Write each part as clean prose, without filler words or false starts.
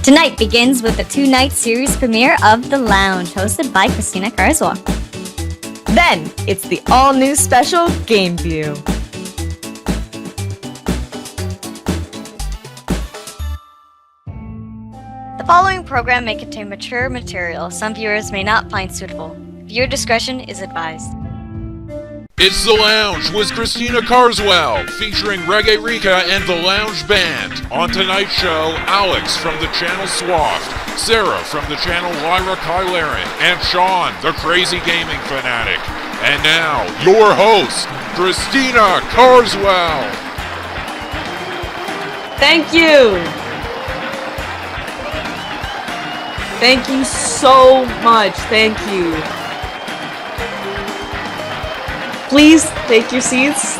Tonight begins with the two-night series premiere of The Lounge, hosted by Christina Carswell. Then, it's the all-new special Game View. The following program may contain mature material some viewers may not find suitable. Viewer discretion is advised. It's The Lounge with Christina Carswell, featuring Reggae Rika and The Lounge Band. On tonight's show, Alex from the channel Swaft, Sarah from the channel Lyra Kylarin, and Sean, the crazy gaming fanatic. And now, your host, Christina Carswell. Thank you. Thank you so much. Thank you. Please take your seats.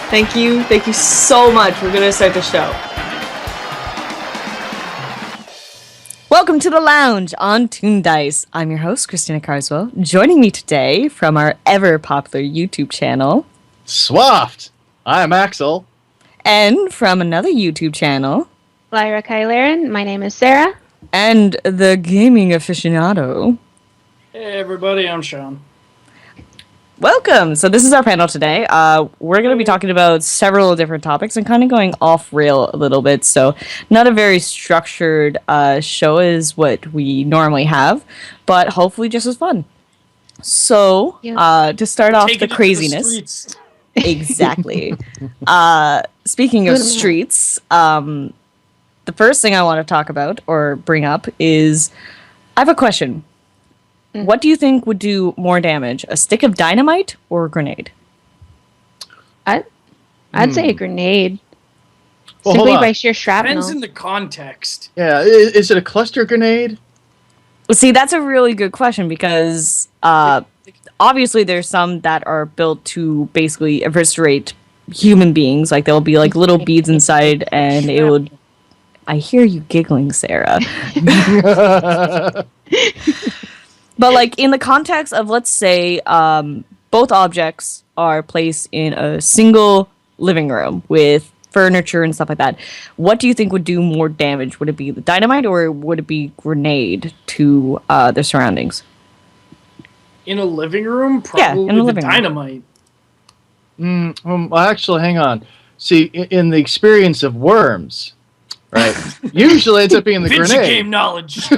Thank you. Thank you so much. We're going to start the show. Welcome to The Lounge on TOONDISE. I'm your host, Christina Carswell. Joining me today from our ever-popular YouTube channel, Swaft. I'm Axel. And from another YouTube channel, Lyra Kylarin. My name is Sarah. and the gaming aficionado. Hey everybody, I'm Sean. Welcome! So this is our panel today. We're going to be talking about several different topics and kind of going off-rail a little bit. So not a very structured show is what we normally have, but hopefully just as fun. So to start off the craziness. Exactly. Speaking of streets, the first thing I want to talk about or bring up is I have a question. What do you think would do more damage, a stick of dynamite or a grenade? I'd say a grenade. Well, Simply hold on. by sheer shrapnel. Depends in the context. Yeah, is it a cluster grenade? Well, see, that's a really good question because obviously there's some that are built to basically eviscerate human beings. Like there'll be like little beads inside and it would... I hear you giggling, Sarah. But like in the context of, let's say, both objects are placed in a single living room with furniture and stuff like that, what do you think would do more damage? Would it be the dynamite or would it be grenade to the surroundings? In a living room, probably in a the living room. dynamite. Well, actually, hang on. See, in the experience of worms, right? Usually ends up being the Video grenade. game knowledge.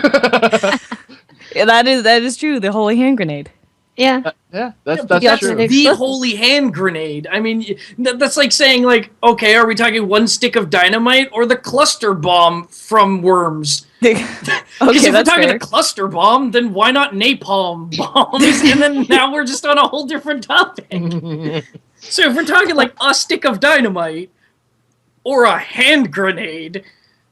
Yeah, that is true. The holy hand grenade. Yeah. Yeah, that's that's true. an The holy hand grenade. I mean, that's like saying, like, okay, are we talking one stick of dynamite or the cluster bomb from Worms? Okay, Because if we're that's talking fair. a cluster bomb, then why not napalm bombs? And then now we're just on a whole different topic. So if we're talking like a stick of dynamite or a hand grenade,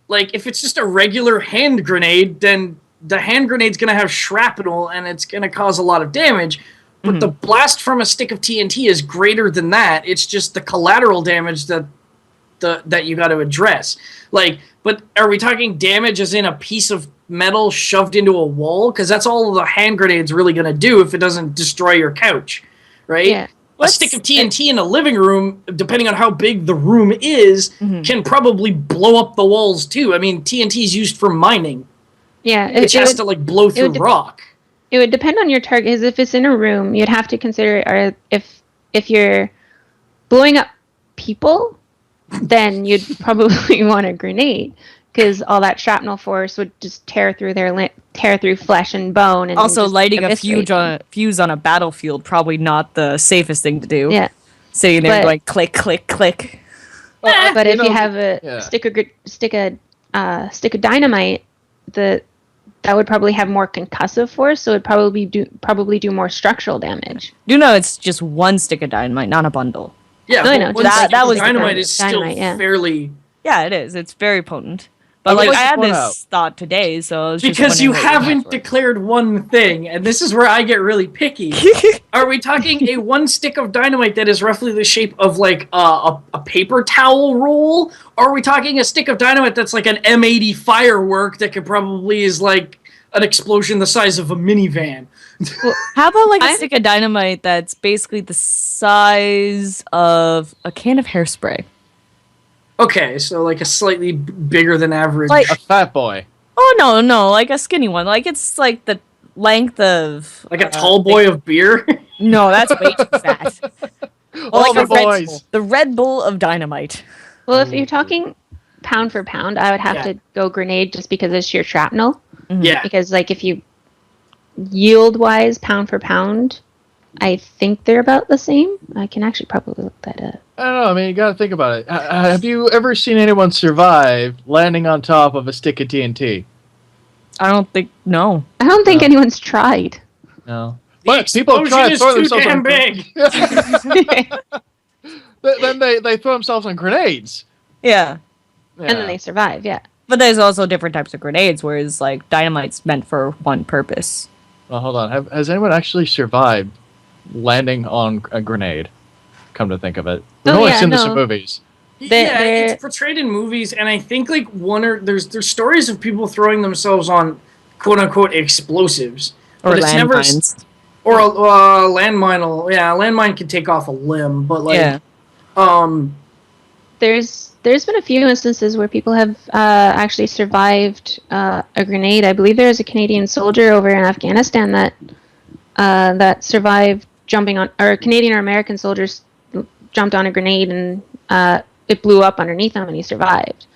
like if it's just a regular hand grenade, then the hand grenade's going to have shrapnel and it's going to cause a lot of damage. But the blast from a stick of TNT is greater than that. It's just the collateral damage that you got to address. Like, but are we talking damage as in a piece of metal shoved into a wall? Because that's all the hand grenade's really going to do if it doesn't destroy your couch, right? Yeah. A stick of TNT in a living room, depending on how big the room is, can probably blow up the walls too. I mean, TNT is used for mining. Yeah. Which has to like blow through rock. It would depend on your target. Because if it's in a room, you'd have to consider, or if you're blowing up people, then you'd probably want a grenade. Because all that shrapnel force would just tear through flesh and bone. And Also, just lighting a eviscerate fuse on a battlefield, probably not the safest thing to do. Yeah. Sitting there But- going click, click, click. But if you have yeah. stick of dynamite, that would probably have more concussive force, so it'd probably do more structural damage. You know, it's just one stick of dynamite, not a bundle. Yeah, No, I know, but just- one stick that of was the dynamite point. is still Dynamite, yeah. fairly... Yeah, it is. It's very potent. But I would like, like I to had point this out- thought today, so I was just Because you wondering what your haven't thoughts were. declared one thing, and this is where I get really picky. Are we talking a one stick of dynamite that is roughly the shape of like a paper towel roll? Or are we talking a stick of dynamite that's like an M80 firework that could probably is like an explosion the size of a minivan? How about like a stick of dynamite that's basically the size of a can of hairspray? Okay, so like a slightly bigger than average. Like- A fat boy. Oh no, like a skinny one. Like it's like the length of like a tall boy of beer. No, that's way too fat. Well, All like the a Red boys. Bull. The Red Bull of Dynamite. Well, if you're talking pound for pound, I would have to go grenade just because it's sheer shrapnel. Yeah. Because like if you yield wise, pound for pound, I think they're about the same. I can actually probably look that up. I don't know. I mean, you got to think about it. Have you ever seen anyone survive landing on top of a stick of TNT? I don't think no. I don't think No. anyone's tried. No. The But people try explosion to is throw too themselves damn on big. Then they throw themselves on grenades. Yeah. And then they survive, yeah. But there's also different types of grenades, whereas like dynamite's meant for one purpose. Well, hold on. Has anyone actually survived landing on a grenade? Come to think of it, we've Oh, only yeah, seen this in no. movies. Yeah, They're- it's portrayed in movies, and I think like there's stories of people throwing themselves on quote unquote explosives, Or but it's never landmines. or a landmine. A landmine can take off a limb, but like Yeah. There's been a few instances where people have actually survived a grenade. I believe there was a Canadian soldier over in Afghanistan that survived jumping on, or Canadian or American soldiers jumped on a grenade and it blew up underneath him and he survived.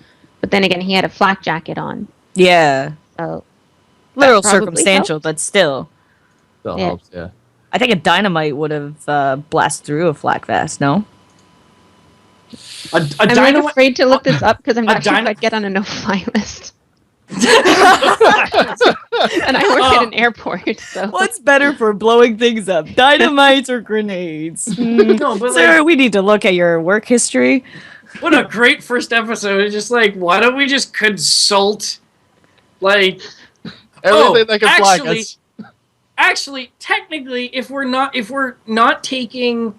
But then again, he had a flak jacket on, Yeah. so Little probably circumstantial, helped. but still. Still Yeah. helps, yeah. I think a dynamite would have blasted through a flak vest, no? a I'm like dynamite. afraid to look this up because I'm a not sure if dyna- I'd get on a no-fly list. And I work at an airport, so What's better for blowing things up, dynamites or grenades? No, but Sir, like, we need to look at your work history. what a great first episode! It's just like, why don't we just consult, like, Everything that can flag actually, us. actually, technically, if we're not taking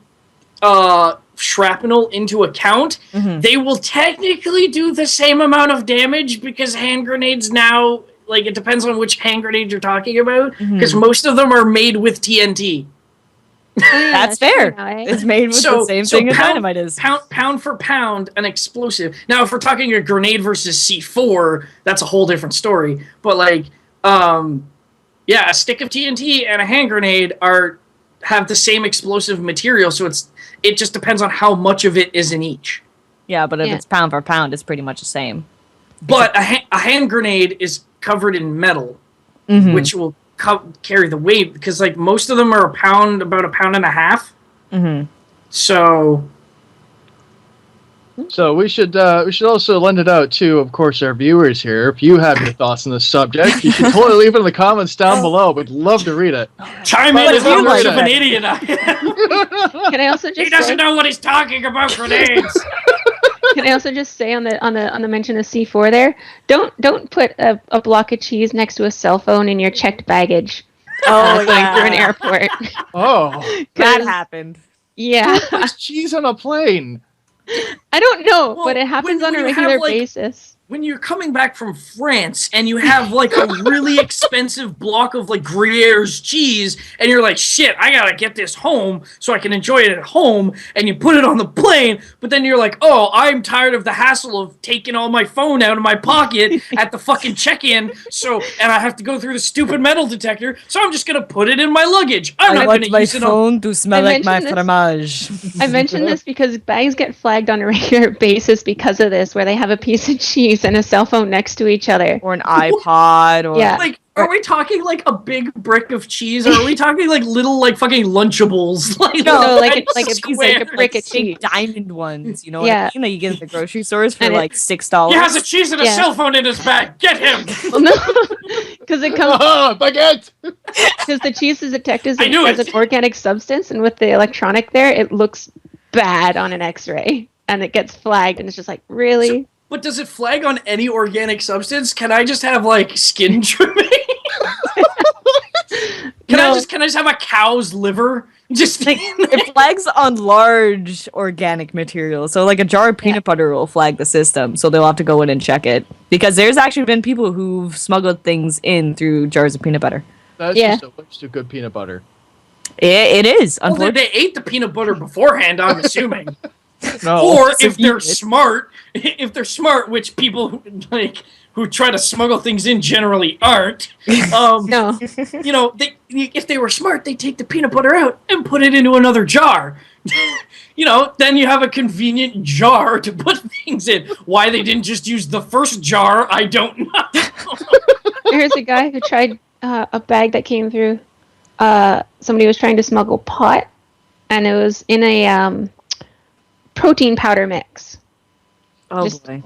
shrapnel into account, they will technically do the same amount of damage because hand grenades now, like, it depends on which hand grenade you're talking about, because most of them are made with TNT. That's fair. It's made with the same thing as dynamite is. Pound for pound, an explosive. Now, if we're talking a grenade versus C4, that's a whole different story. But like, yeah, a stick of TNT and a hand grenade have the same explosive material, so it just depends on how much of it is in each. Yeah, but if Yeah. it's pound for pound, it's pretty much the same. But a hand grenade is covered in metal, Mhm. which will carry the weight, because like most of them are about a pound and a half. Mhm. So So we should also lend it out to, of course, our viewers here. If you have your thoughts on this subject, you should totally leave it in the comments down below. We'd love to read it. chime in But as if you how much like of an it. idiot I am. Can I also He just doesn't say, know what he's talking about grenades. can I also just say on the mention of C4 there, don't put a block of cheese next to a cell phone in your checked baggage Oh, going through an airport. Oh, That 'Cause- happened. Yeah, there's cheese on a plane. I don't know, Well, but it happens when on a you have, regular like, basis. When you're coming back from France and you have like a really expensive block of like Gruyère's cheese, and you're like, shit, I gotta get this home so I can enjoy it at home, and you put it on the plane, but then you're like, oh, I'm tired of the hassle of taking all my phone out of my pocket at the fucking check-in, and I have to go through the stupid metal detector, so I'm just gonna put it in my luggage. I'm I not want gonna my use it on. phone to smell I like my mentioned this- fromage. I mentioned this because bags get flagged on a regular basis because of this, where they have a piece of cheese and a cell phone next to each other. Or an iPod. Or Yeah. Like, are we talking like a big brick of cheese, or are we talking like little like fucking Lunchables? Like, No, like little a squares. brick of big cheese. diamond ones. You know Yeah. what I mean? That you get at the grocery stores for And like $6. He has a cheese and a Yeah. cell phone in his bag. Get him! Well, no, because it comes Oh, baguette. because the cheese is detected I knew as it. an organic substance, and with the electronic there, it looks bad on an X-ray, and it gets flagged, and it's just like, really? But does it flag on any organic substance? Can I just have like skin trimming? Can I just have a cow's liver? Just It flags on large organic material. So like a jar of peanut butter will flag the system. So they'll have to go in and check it. Because there's actually been people who've smuggled things in through jars of peanut butter. That's Yeah. just a wish to good peanut butter. It is. well, Unfortunately. they ate the peanut butter beforehand, I'm assuming. No. Or Just a if they're unit. smart, which people who try to smuggle things in generally aren't. No. If they were smart, they take the peanut butter out and put it into another jar. Then you have a convenient jar to put things in. Why they didn't just use the first jar, I don't know. Here's a guy who tried a bag that came through. Somebody was trying to smuggle pot, and it was in a protein powder mix. Oh Just- boy.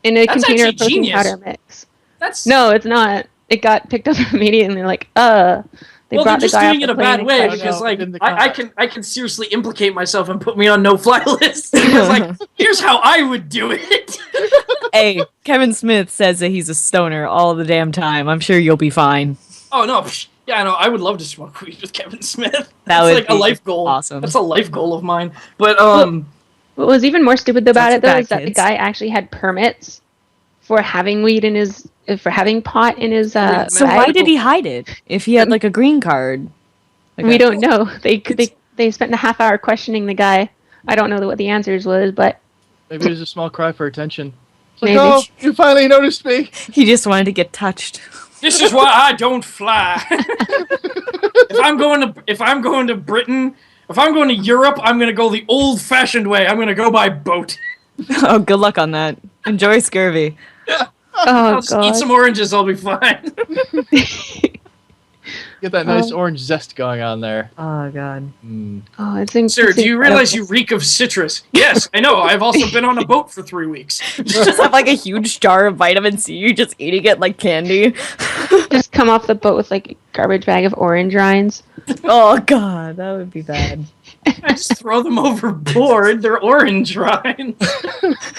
In a That's container actually of protein genius. powder mix. That's No, it's not. It got picked up immediately, and they're like, They well, they're brought the just guy doing off it the a bad plane way and because, No, like, in the I can seriously implicate myself and put me on no-fly lists. Because, like, here's how I would do it. Hey, Kevin Smith says that he's a stoner all the damn time. I'm sure you'll be fine. Oh no, yeah, no, I would love to smoke weed with Kevin Smith. That That's would like a be life goal. awesome. That's a life goal of mine. But What was even more stupid about That's it though bad, is that the kids. guy actually had permits for having weed in his, for having pot in his. So bag. why did he hide it if he had like a green card? Like We a- don't know. They spent a half hour questioning the guy. I don't know what the answers was, but Maybe it was a small cry for attention. It's like, Maybe. oh, you finally noticed me. He just wanted to get touched. this is why I don't fly. If I'm going to Britain, if I'm going to Europe, I'm gonna go the old-fashioned way. I'm gonna go by boat. Oh, good luck on that. Enjoy scurvy. oh I'll just eat god. some oranges. I'll be fine. Get that nice orange zest going on there. Oh god. Mm. Oh, it's Sir, do you realize you incredible. reek of citrus? Yes, I know. I've also been on a boat for 3 weeks. Just have like a huge jar of vitamin C. You're just eating it like candy. just come off the boat with like a garbage bag of orange rinds? Oh god, that would be bad. I just throw them overboard. They're orange rinds.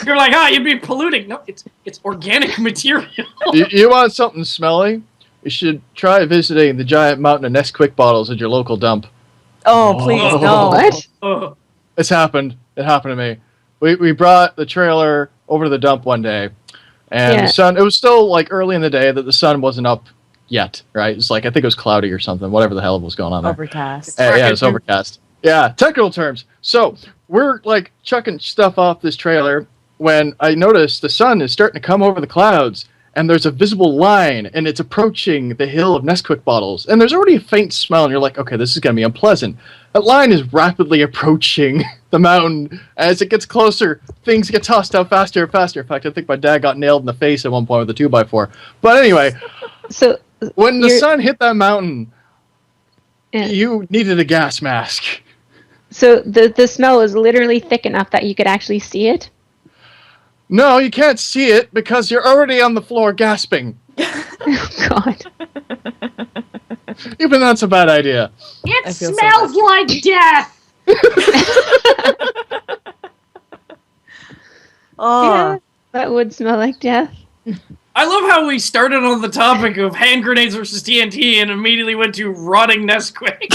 You're like, you'd be polluting. No, it's organic material. You want something smelly? You should try visiting the giant mountain of Nesquik bottles at your local dump. Oh please Oh. no. What? Ugh. It's happened. It happened to me. We brought the trailer over to the dump one day, and Yeah. the sun. It was still like early in the day that the sun wasn't up yet. Right? It's like I think it was cloudy or something. Whatever the hell was going on there. Overcast. Yeah, it's overcast. Yeah, technical terms. So we're like chucking stuff off this trailer when I notice the sun is starting to come over the clouds, and there's a visible line, and it's approaching the hill of Nesquik bottles, and there's already a faint smell, and you're like, okay, this is going to be unpleasant. That line is rapidly approaching the mountain. As it gets closer, things get tossed out faster and faster. In fact, I think my dad got nailed in the face at one point with a 2x4. But anyway, So when the You're- sun hit that mountain, Yeah. you needed a gas mask. So the smell was literally thick enough that you could actually see it. No, you can't see it because you're already on the floor gasping. Oh god. Even that's a bad idea. I feel so bad. like death. Oh. Yeah, that would smell like death. I love how we started on the topic of hand grenades versus TNT and immediately went to rotting Nesquik.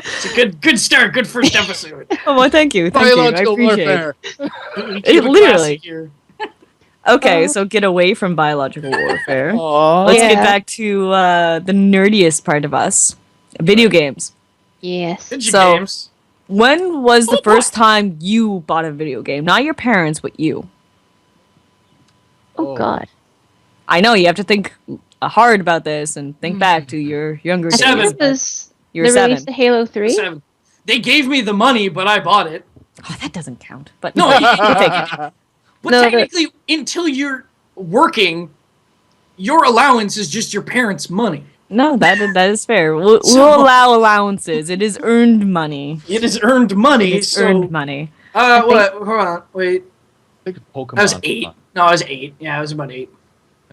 It's a good start. Good first episode. Oh well, thank you. Thank you. I Biological appreciate it. warfare. We keep It it literally- classy here. Okay, so get away from biological warfare. Aw. Let's Yeah. get back to the nerdiest part of us. Video games. Yes. Video So- games. When was the first time you bought a video game? Not your parents, but you. Oh Oh. god. I know you have to think hard about this and think back to your younger days. Seven. It was You the were 7. release of Halo 3. 7. They gave me the money, but I bought it. Oh, that doesn't count. But No, we'll take it. But No, technically, until you're working, your allowance is just your parents' money. No, that is fair. We'll So- allow allowances. It is earned money. It is earned money. It's so, earned money. what? Hold on. Wait. I think Pokemon. I was 8. No, I was 8. Yeah, I was about 8.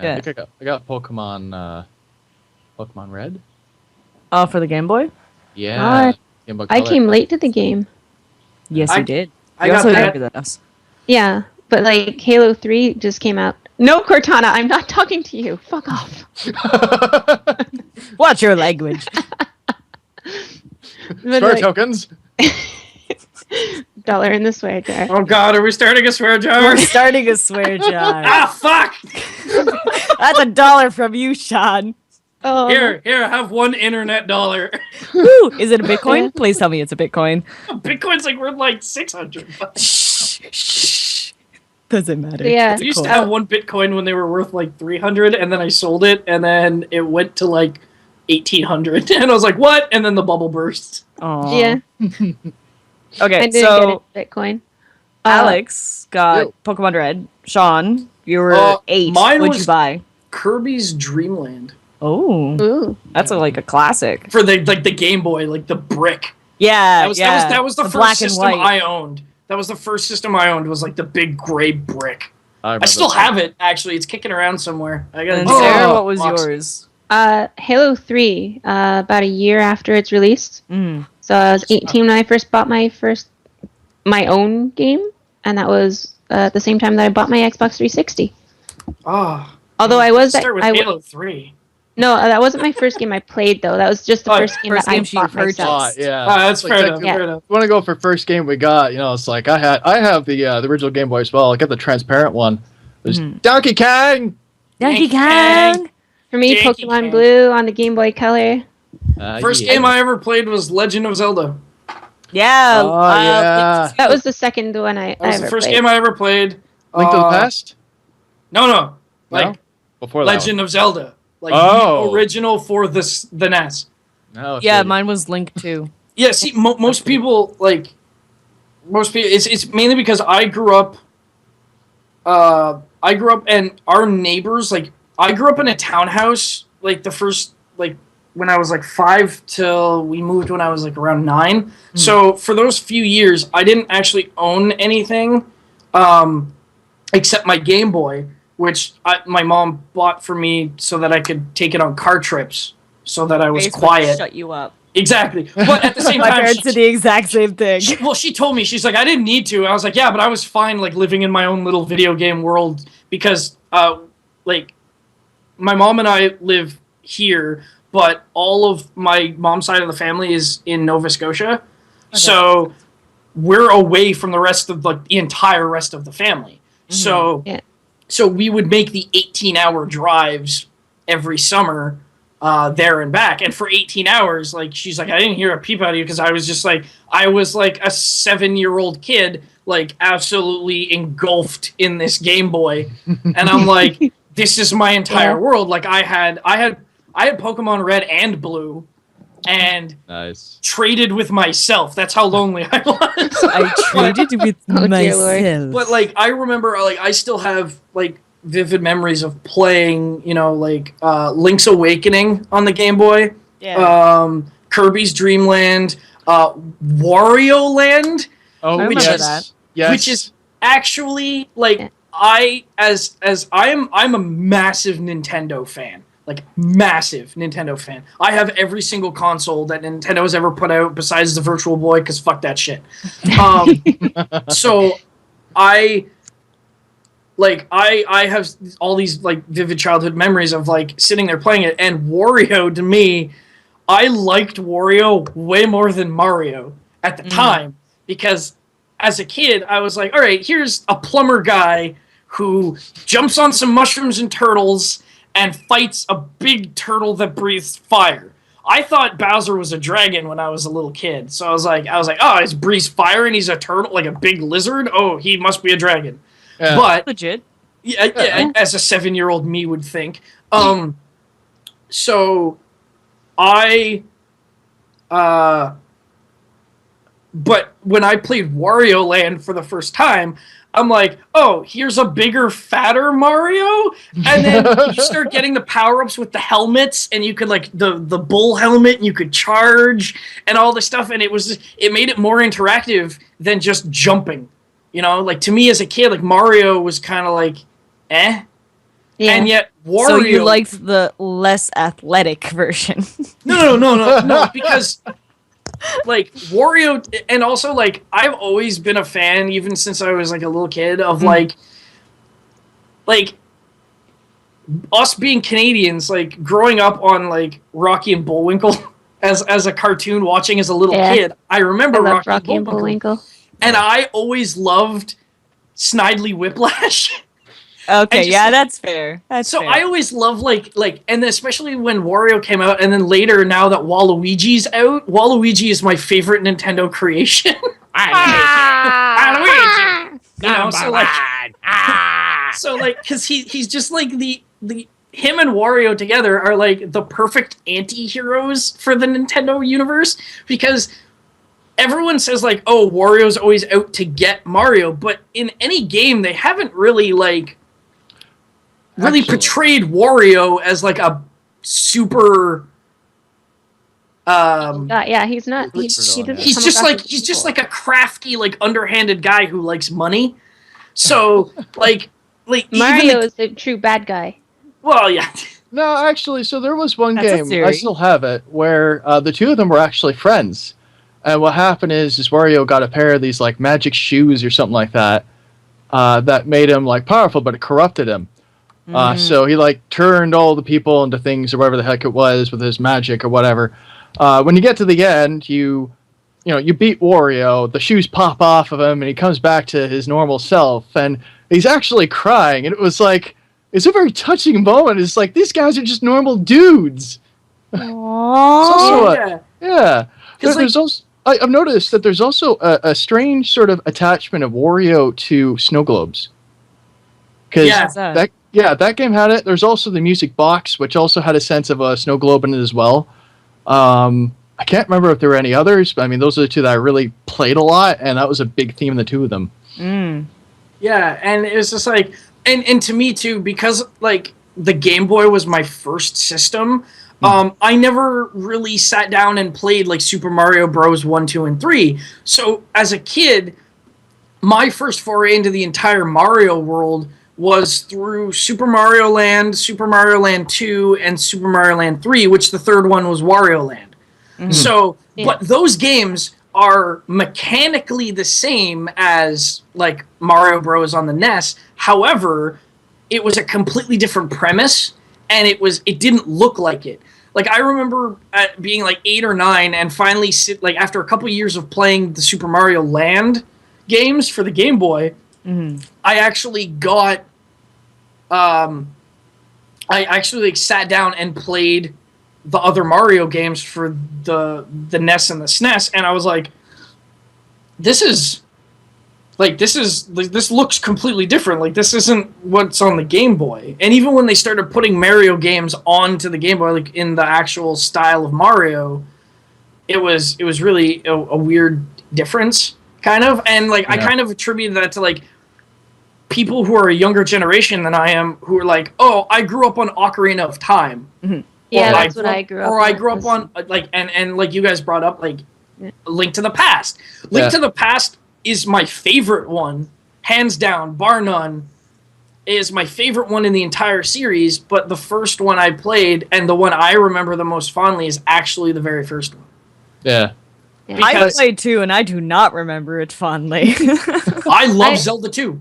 Yeah, I think I got Pokemon. Pokemon Red. Oh, for the Game Boy? Yeah. God. Game Boy I Color. came late to the game. Yes, I- you did. I You're got also that. younger than us. Yeah, but like Halo 3 just came out. No, Cortana, I'm not talking to you. Fuck off. Watch your language. But, Swear like, tokens. dollar in the swear jar. Oh god, are we starting a swear jar? We're starting a swear jar. Ah, fuck! That's $1 from you, Sean. Oh, Here, have $1 internet dollar. Woo! Is it a Bitcoin? Please tell me it's a Bitcoin. Bitcoin's like worth like $600. Shh. Doesn't matter. Yeah. It's I a used to coin. have 1 Bitcoin when they were worth like 300, and then I sold it, and then it went to like 1,800, and I was like, "What?" And then the bubble burst. Aw. Yeah. I Okay, didn't so get it Bitcoin. Alex got Ew. Pokemon Red. Sean, you were 8. mine What'd you was- buy? Kirby's Dream Land Oh, Ooh. that's like a classic. for the Game Boy, like the brick. Yeah, That was the first black and system white. I owned. That was the first system I owned. Was like the big gray brick. I I remember still that. have it actually. It's kicking around somewhere. I got And it. Sarah, what was Box. yours? Halo 3, about a year after it's released. Mm. So I was 18 when I first bought my own game, and that was at the same time that I bought my Xbox 360. Ah, Although start with Halo 3. No, that wasn't my first game I played though. That was just the Oh, first game first that game I she bought purchased. myself. Yeah. Ah, that's Like, fair like, enough. yeah. Fair enough. You want to go for first game we got? You know, it's like I have the original Game Boy as well. I got the transparent one. There's Donkey Kong. Donkey Kong. Kong. For me, Yankee Pokemon Can. Blue on the Game Boy Color. First game I ever played was Legend of Zelda. Yeah. Oh, yeah. That was the second one I That was ever the first played. game I ever played. Link to the Past. No. Like No? Before that Legend of Zelda. Like Oh. the original for the NES. one. No, Yeah, shit. mine was Link too. Yeah, see, most people it's mainly because I grew up and our neighbors, like, I grew up in a townhouse, like, the first, like, when I was, like, 5 till we moved when I was, like, around 9. So, for those few years, I didn't actually own anything, except my Game Boy, which my mom bought for me so that I could take it on car trips, so that I was Basically quiet. Shut you up. Exactly. But at the same My time, parents did the exact same thing. she told me, she's like, I didn't need to. I was like, yeah, but I was fine, like, living in my own little video game world because, like, my mom and I live here, but all of my mom's side of the family is in Nova Scotia. So we're away from the rest of the entire rest of the family. So, Yeah. so we would make the 18-hour drives every summer there and back. And for 18 hours, like, she's like, I didn't hear a peep out of you because I was like a 7-year-old kid, like, absolutely engulfed in this Game Boy. And I'm like, this is my entire world. Like, I had Pokemon Red and Blue and Nice. traded with myself. That's how lonely I was. I traded with Oh, dear Lord. myself. But, like, I remember, like, I still have, like, vivid memories of playing, you know, like, Link's Awakening on the Game Boy, Kirby's Dream Land, Wario Land, Oh, I remember yes. that. Yes. which is actually, like, Yeah. I'm a massive Nintendo fan. Like, massive Nintendo fan. I have every single console that Nintendo has ever put out besides the Virtual Boy, because fuck that shit. So, I have all these, like, vivid childhood memories of, like, sitting there playing it, and Wario, to me, I liked Wario way more than Mario at the time, because as a kid, I was like, all right, here's a plumber guy who jumps on some mushrooms and turtles and fights a big turtle that breathes fire. I thought Bowser was a dragon when I was a little kid, so I was like, oh, he's breathes fire and he's a turtle, like a big lizard? Oh, he must be a dragon. Yeah. But Legit. yeah, as a 7-year-old me would think. So I but when I played Wario Land for the first time, I'm like, oh, here's a bigger, fatter Mario? And then you start getting the power-ups with the helmets, and you could, like, the bull helmet, and you could charge, and all this stuff, and it made it more interactive than just jumping. You know, like, to me as a kid, like, Mario was kind of like, eh? Yeah. And yet Wario... So you liked the less athletic version. No, because... like, Wario, and also, like, I've always been a fan, even since I was, like, a little kid, of, like, us being Canadians, like, growing up on, like, Rocky and Bullwinkle as a cartoon, watching as a little kid. I remember I loved Rocky and Bullwinkle. And I always loved Snidely Whiplash. Okay, just, yeah, that's fair. That's so fair. I always love like, and especially when Wario came out, and then later now that Waluigi's out, Waluigi is my favorite Nintendo creation. Waluigi, you know, so like, because he's just like the him and Wario together are like the perfect anti-heroes for the Nintendo universe, because everyone says like, oh, Wario's always out to get Mario, but in any game they haven't really like portrayed Wario as like a super yeah, he's not. He doesn't he's come just across like as he's just evil. like a crafty, like underhanded guy who likes money. So like Mario is the true bad guy. well, yeah. No, actually, so there was one That's a game, I theory. still have it, where the two of them were actually friends. And what happened is Wario got a pair of these like magic shoes or something like that, that made him like powerful, but it corrupted him. So he like turned all the people into things or whatever the heck it was with his magic or whatever. When you get to the end, you beat Wario, the shoes pop off of him, and he comes back to his normal self, and he's actually crying, and it was like, it's a very touching moment. It's like, these guys are just normal dudes. Aww. Yeah. Because There's also, I've noticed that there's also a strange sort of attachment of Wario to snow globes. Because that game had it. There's also the music box, which also had a sense of a snow globe in it as well. I can't remember if there were any others, but I mean, those are the two that I really played a lot, and that was a big theme in the two of them. Yeah, and it was just like, and to me too, because like the Game Boy was my first system, I never really sat down and played like Super Mario Bros. 1, 2, and 3. So as a kid, my first foray into the entire Mario world was through Super Mario Land, Super Mario Land 2, and Super Mario Land 3, which the third one was Wario Land. So, but those games are mechanically the same as like Mario Bros on the NES. However, it was a completely different premise, and it didn't look like it. Like I remember being like 8 or 9, and finally after a couple years of playing the Super Mario Land games for the Game Boy, I actually got I actually like sat down and played the other Mario games for the NES and the SNES, and I was like, this looks completely different. Like, this isn't what's on the Game Boy. And even when they started putting Mario games onto the Game Boy, like in the actual style of Mario, it was really a weird difference, kind of. And like I kind of attributed that to like people who are a younger generation than I am, who are like, oh, I grew up on Ocarina of Time. Yeah, that's what I grew up on. Or I grew up on like and like you guys brought up like Link to the Past. Link to the Past is my favorite one, hands down, bar none, is my favorite one in the entire series, but the first one I played, and the one I remember the most fondly, is actually the very first one. Yeah. I played 2, and I do not remember it fondly. I love Zelda 2.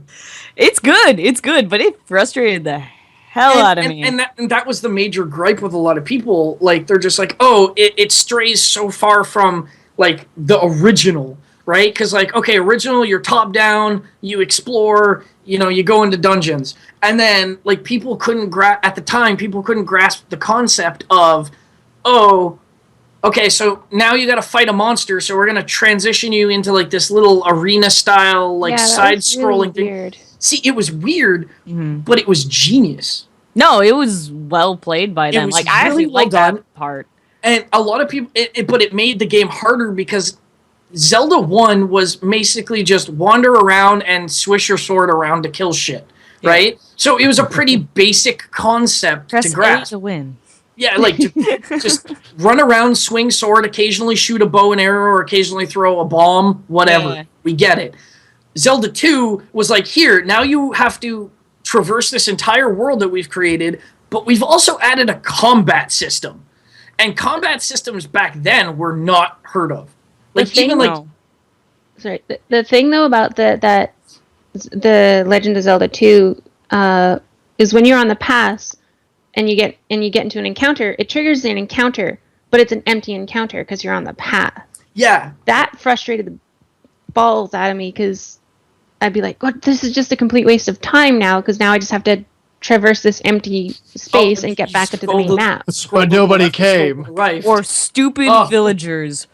It's good, but it frustrated the hell out of me. And that was the major gripe with a lot of people. Like, they're just like, oh, it strays so far from, like, the original, right? Because, like, okay, original, you're top down, you explore, you know, you go into dungeons. And then, like, at the time, people couldn't grasp the concept of, oh, okay, so now you gotta fight a monster, so we're gonna transition you into, like, this little arena-style, like, side-scrolling thing. Weird. See, it was weird, but it was genius. No, it was well played by them. was Like, I really actually well like done. that part. And a lot of people, but it made the game harder because Zelda 1 was basically just wander around and swish your sword around to kill shit, right? So it was a pretty basic concept Press to grasp. A to win. Yeah, like just run around, swing sword, occasionally shoot a bow and arrow, or occasionally throw a bomb, whatever. Yeah. We get it. Zelda 2 was like, here, now you have to traverse this entire world that we've created, but we've also added a combat system. And combat systems back then were not heard of. Like, The thing- even like, Sorry, the thing though about the Legend of Zelda 2 is when you're on the pass and you get into an encounter, it triggers an encounter, but it's an empty encounter because you're on the path. yeah, That frustrated the balls out of me because I'd be like, "God, this is just a complete waste of time now because now I just have to traverse this empty space and get back into the main map." But nobody came. Right. Or stupid Oh. villagers.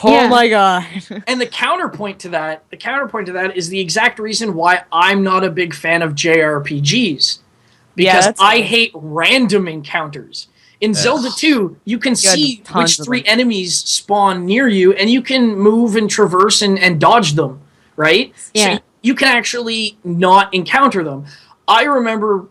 Oh Yeah. my god. And the counterpoint to that is the exact reason why I'm not a big fan of JRPGs. Because that's I fair. hate random encounters. In Zelda 2, you can see tons which of 3 them. enemies spawn near you, and you can move and traverse and dodge them, right? Yeah. So you can actually not encounter them. I remember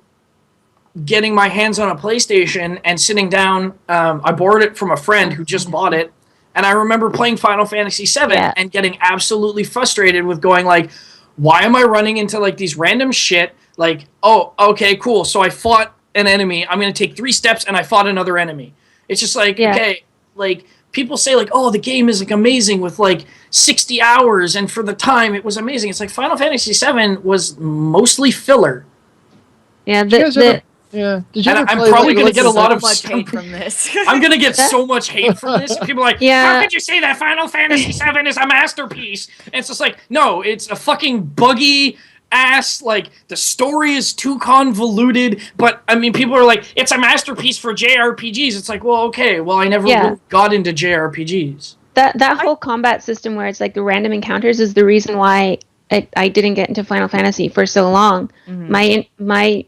getting my hands on a PlayStation and sitting down. I borrowed it from a friend who just bought it, and I remember playing Final Fantasy VII Yeah. and getting absolutely frustrated with going like, why am I running into like these random shit? Like, oh, okay, cool. So I fought an enemy. I'm going to take 3 steps and I fought another enemy. It's just like, Yeah. okay, like people say like, oh, the game is like amazing with like 60 hours. And for the time it was amazing. It's like Final Fantasy VII was mostly filler. Yeah, Did you guys ever, yeah. Did you And ever I'm play, probably like, gonna get a So lot of much stupid- hate from this. I'm going to get so much hate from this. People are like, Yeah. how could you say that Final Fantasy VII is a masterpiece? And it's just like, no, it's a fucking buggy ass, like the story is too convoluted, but I mean people are like, it's a masterpiece for JRPGs. It's like, well, okay, well I never Yeah. really got into JRPGs. that whole combat system where it's like the random encounters is the reason why I didn't get into Final Fantasy for so long. My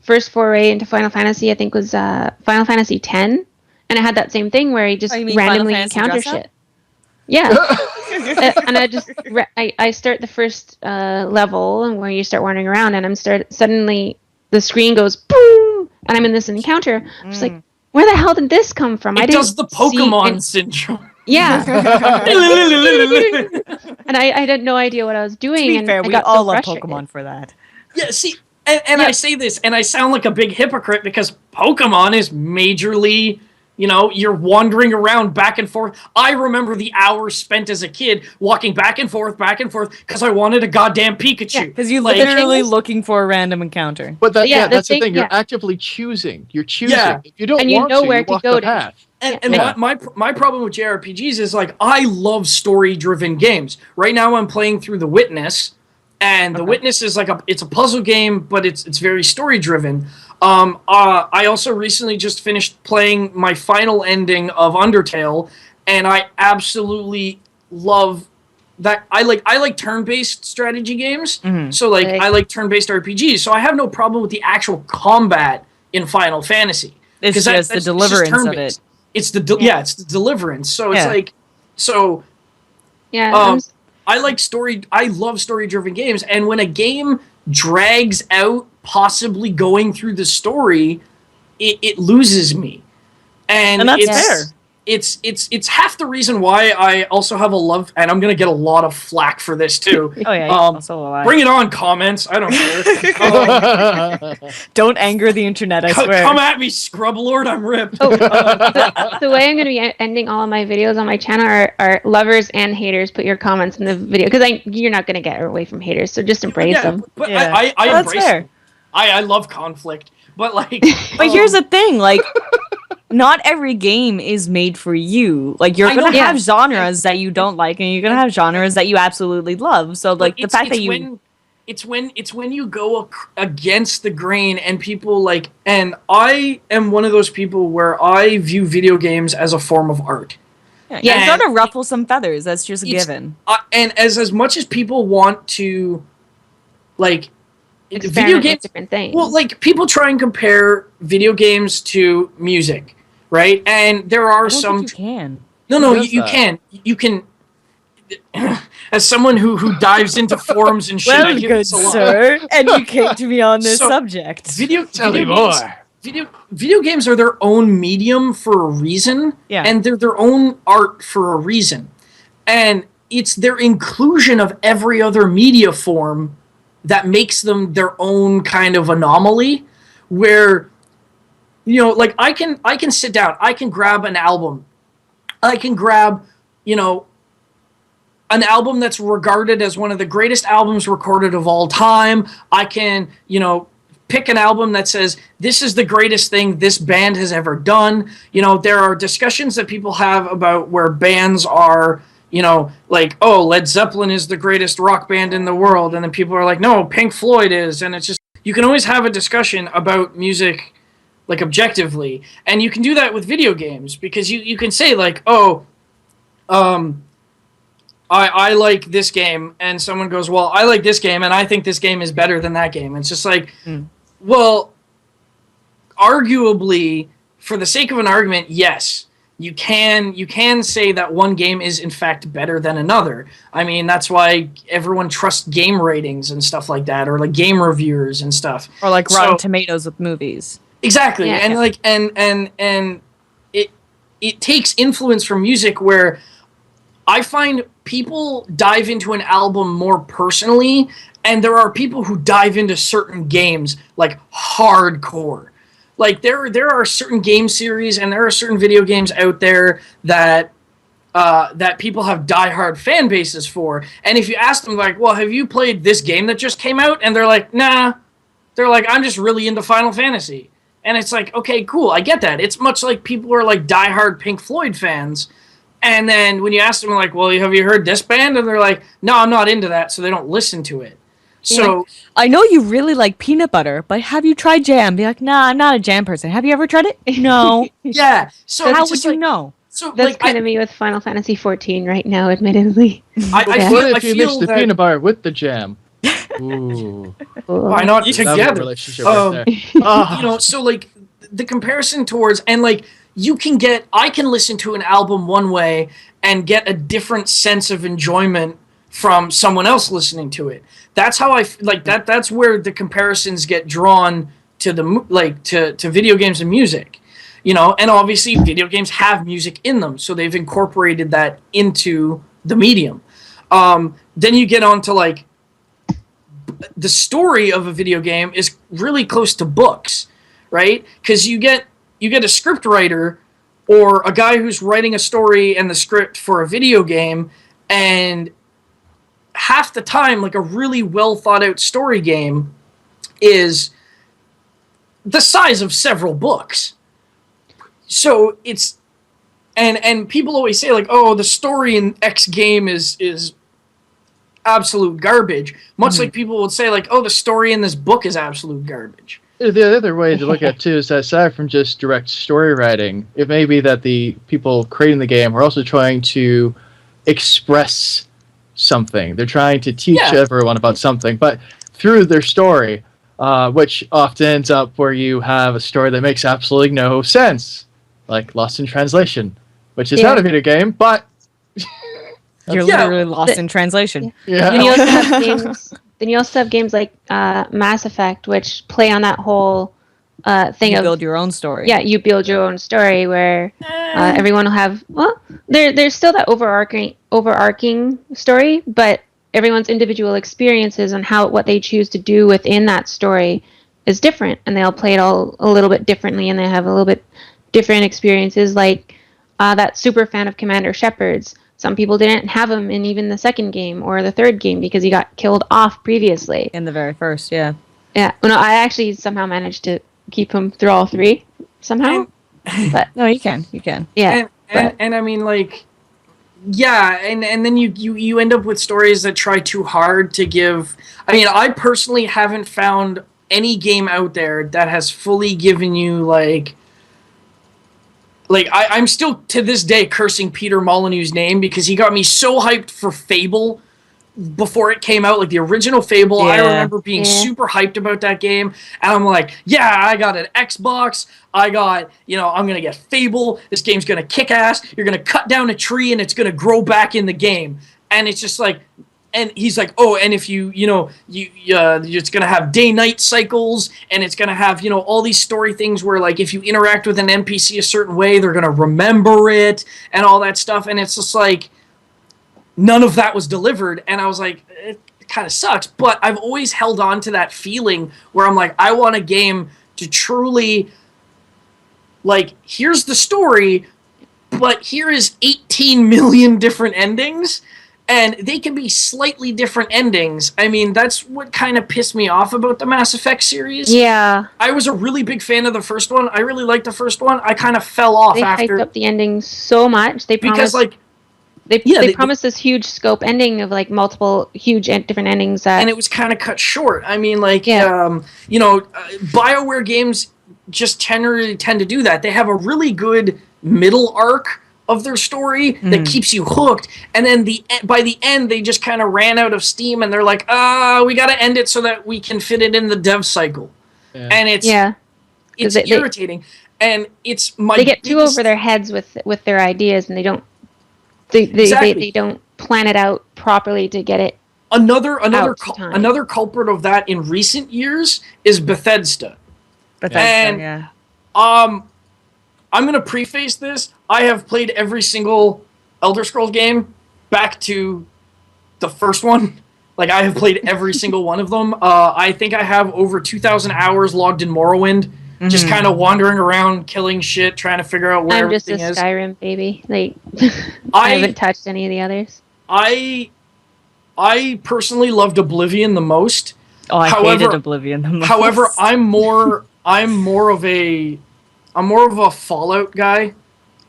first foray into Final Fantasy, I think, was Final Fantasy X, and it had that same thing where you just Oh, you mean Final randomly Fantasy encounter dress up? shit. Yeah. And I just I start the first level and where you start wandering around, and suddenly the screen goes boom, and I'm in this encounter. I'm just like, where the hell did this come from? It does the see Pokemon any- syndrome. Yeah. And I had no idea what I was doing. To be and fair, I we got all so love frustrated. Pokemon for that. Yeah, see, and I say this, and I sound like a big hypocrite because Pokemon is majorly, you know, you're wandering around back and forth. I remember the hours spent as a kid walking back and forth, because I wanted a goddamn Pikachu. Because you're Like- literally was- looking for a random encounter. But that, Yeah, that's the the thing. thing- You're yeah. actively choosing. You're choosing. Yeah. If you don't And you want know to, where you to walk go the to. path. And Yeah. my problem with JRPGs is like I love story-driven games. Right now I'm playing through The Witness, and The Witness is like it's a puzzle game, but it's very story-driven. I also recently just finished playing my final ending of Undertale, and I absolutely love that. I like turn-based strategy games, so like Like- I like turn-based RPGs. So I have no problem with the actual combat in Final Fantasy. It's 'Cause just the deliverance of turn-based. it. It's the it's the deliverance. So it's Yeah. like so. Yeah. I like story. I love story-driven games, and when a game drags out, possibly going through the story, it loses me. And that's it's, fair. It's half the reason why I also have a love, and I'm gonna get a lot of flack for this too. Oh yeah, Um, so will I. Bring it on, comments. I don't care. Don't anger the internet, I swear. Come at me, Scrub Lord. I'm ripped. The way I'm going to be ending all of my videos on my channel are lovers and haters. Put your comments in the video because you're not going to get away from haters, so just embrace Yeah, them. but Yeah. I Well, that's embrace fair. it. I love conflict, but like. But here's the thing, like, not every game is made for you. Like, you're I gonna know. have Yeah. genres that you don't like, and you're gonna have genres that you absolutely love. So, like, the fact that you it's when you go against the grain and people like, and I am one of those people where I view video games as a form of art. you Yeah. gotta ruffle some feathers. That's just a It's- given. And as much as people want to, like, video Experiment with games. different things. Well, like people try and compare video games to music, right? And there are I don't some. think you can. No, does you that? can. You can. As someone who dives into forums and shit, I Well, hear good this a lot. sir, educate me on this So- subject. Tell me games, more. Video games are their own medium for a reason, Yeah. and they're their own art for a reason, and it's their inclusion of every other media form that makes them their own kind of anomaly. Where, you know, like I can sit down, I can grab an album, I can grab, you know, an album that's regarded as one of the greatest albums recorded of all time. I can, you know, pick an album that says, this is the greatest thing this band has ever done. You know, there are discussions that people have about where bands are, you know, like, oh, Led Zeppelin is the greatest rock band in the world, and then people are like, no, Pink Floyd is, and it's just, you can always have a discussion about music, like, objectively, and you can do that with video games, because you can say, like, oh, I like this game, and someone goes, well, I like this game, and I think this game is better than that game. It's just like, well, arguably, for the sake of an argument, yes, you can say that one game is in fact better than another. I mean, that's why everyone trusts game ratings and stuff like that, or like game reviewers and stuff, or like Rotten Tomatoes with movies. Exactly, Yeah. and like and it takes influence from music, where I find people dive into an album more personally, and there are people who dive into certain games like hardcore. Like there are certain game series and there are certain video games out there that that people have diehard fan bases for. And if you ask them, like, well, have you played this game that just came out? And they're like, nah. They're like, I'm just really into Final Fantasy. And it's like, okay, cool, I get that. It's much like people who are like diehard Pink Floyd fans. And then when you ask them, like, well, have you heard this band? And they're like, no, I'm not into that, so they don't listen to it. So I know you really like peanut butter, but have you tried jam? Be like, nah, I'm not a jam person. Have you ever tried it? No. yeah. So How it's would just you like, know? So That's like, kind of me with Final Fantasy 14 right now, admittedly. I Yeah. What feel, I if you mix feel the that, peanut butter with the jam? Ooh, why not love that together? relationship right there. You know, so like the comparison towards, and like I can listen to an album one way and get a different sense of enjoyment from someone else listening to it. That's how like that. That's where the comparisons get drawn to to video games and music, you know. And obviously, video games have music in them, so they've incorporated that into the medium. Then you get on to like the story of a video game is really close to books, right? Because you get a script writer or a guy who's writing a story and the script for a video game, and half the time, like a really well thought out story game is the size of several books. So it's and people always say, like, oh, the story in X game is absolute garbage. Much like people would say, like, oh, the story in this book is absolute garbage. The other way to look at it too is that aside from just direct story writing, it may be that the people creating the game are also trying to express something. They're trying to teach everyone about something, but through their story, which often ends up where you have a story that makes absolutely no sense, like Lost in Translation, which is not a video game, but You're literally lost in translation. yeah. Then you also have games. Then you also have games like Mass Effect, which play on that whole thing You of build your own story. yeah, you build your own story where everyone will have there's still that overarching story, but everyone's individual experiences and what they choose to do within that story is different, and they'll play it all a little bit differently, and they have a little bit different experiences. Like that super fan of Commander Shepard's. Some people didn't have him in even the second game or the third game because he got killed off previously. In the very first, yeah. Yeah, well, no, I actually somehow managed to keep him through all three somehow. But No, you can. yeah, And I mean, like, yeah, and then you end up with stories that try too hard to give. I mean, I personally haven't found any game out there that has fully given you like I'm still to this day cursing Peter Molyneux's name because he got me so hyped for Fable before it came out, like the original Fable. I remember being super hyped about that game, and I'm like, yeah, I got an Xbox, I'm gonna get Fable, this game's gonna kick ass, you're gonna cut down a tree and it's gonna grow back in the game. And it's just like, and he's like, oh, and if it's gonna have day-night cycles, and it's gonna have, all these story things where, like, if you interact with an NPC a certain way, they're gonna remember it, and all that stuff. And it's just like, none of that was delivered, and I was like, it kind of sucks. But I've always held on to that feeling where I'm like, I want a game to truly, like, here's the story, but here is 18 million different endings. And they can be slightly different endings. I mean, that's what kind of pissed me off about the Mass Effect series. yeah. I was a really big fan of the first one. I really liked the first one. I kind of fell off They after. hyped up the ending so much. They Because, promised like, They promised this huge scope ending of like multiple huge different endings. And it was kind of cut short. I mean, like, BioWare games just generally tend to do that. They have a really good middle arc of their story that keeps you hooked, and then by the end they just kind of ran out of steam, and they're like, we got to end it so that we can fit it in the dev cycle. Yeah. And it's irritating, and they get too over their heads with their ideas, and they don't they don't plan it out properly to get it. Another culprit of that in recent years is Bethesda. I'm going to preface this. I have played every single Elder Scrolls game back to the first one. Like, I have played every single one of them. I think I have over 2,000 hours logged in Morrowind, just kind of wandering around, killing shit, trying to figure out where everything is. I'm just a Skyrim baby. Like, I haven't touched any of the others. I personally loved Oblivion the most. Oh, I hated Oblivion the most. However, I'm more of a Fallout guy.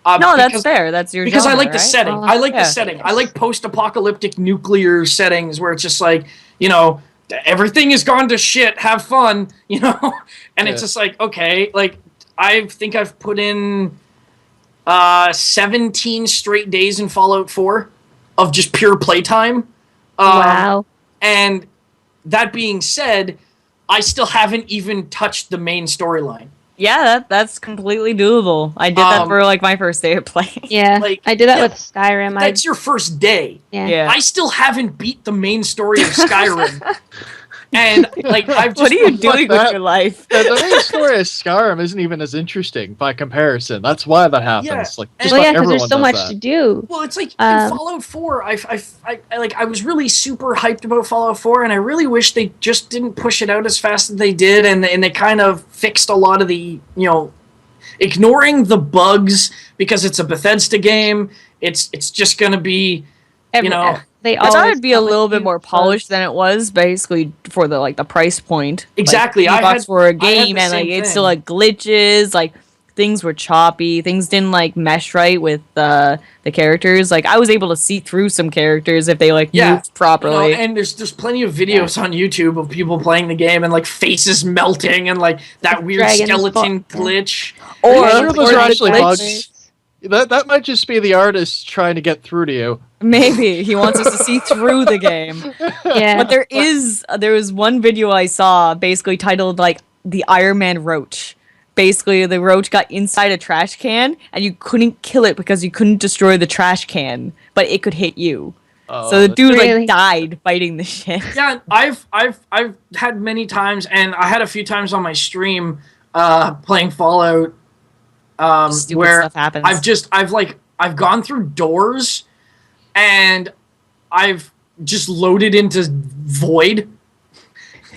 That's fair. That's your because genre, I like the right? setting. I like the setting. I like post-apocalyptic nuclear settings where it's just like, everything has gone to shit. Have fun, and it's just like, okay, like I think I've put in 17 straight days in Fallout 4 of just pure playtime. Wow. And that being said, I still haven't even touched the main storyline. Yeah, that's completely doable. I did that for like my first day of playing. Yeah, I did that with Skyrim. That's your first day. Yeah. I still haven't beat the main story of Skyrim. And like, what are you doing with your life? The main story of Skyrim isn't even as interesting by comparison. That's why that happens. Yeah. Because there's so much to do. Well, it's like in Fallout 4. I was really super hyped about Fallout 4, and I really wish they just didn't push it out as fast as they did, and they kind of fixed a lot of the ignoring the bugs because it's a Bethesda game. It's just gonna be I thought it'd be a little bit more polished than it was, basically for the price point. Exactly, like, $50 for a game, and it still had glitches. Like, things were choppy. Things didn't mesh right with the characters. Like, I was able to see through some characters if they moved properly. And there's plenty of videos on YouTube of people playing the game and faces melting and that weird skeleton glitch. Or those are actually bugs. That might just be the artist trying to get through to you. Maybe he wants us to see through the game. Yeah. But there was one video I saw basically titled the Iron Man roach. Basically, the roach got inside a trash can and you couldn't kill it because you couldn't destroy the trash can, but it could hit you. Oh, so the dude died fighting the shit. Yeah, I've had many times, and I had a few times on my stream playing Fallout where stuff happens. I've gone through doors and I've just loaded into void.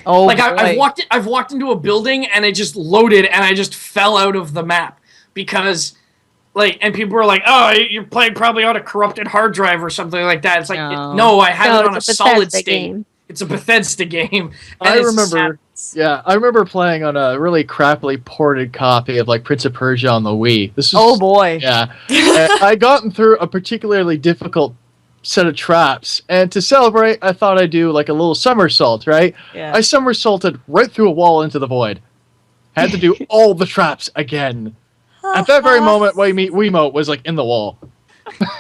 Oh, I've walked into a building and it just loaded and I just fell out of the map because and people were like, "Oh, you're playing probably on a corrupted hard drive or something like that." It's like, no, I had it on a solid state. Game. It's a Bethesda game. I remember playing on a really crappily ported copy of Prince of Persia on the Wii. Oh boy. Yeah. I gotten through a particularly difficult set of traps, and to celebrate, I thought I'd do a little somersault, right? Yeah. I somersaulted right through a wall into the void. Had to do all the traps again. At that very moment, Wiimote was in the wall.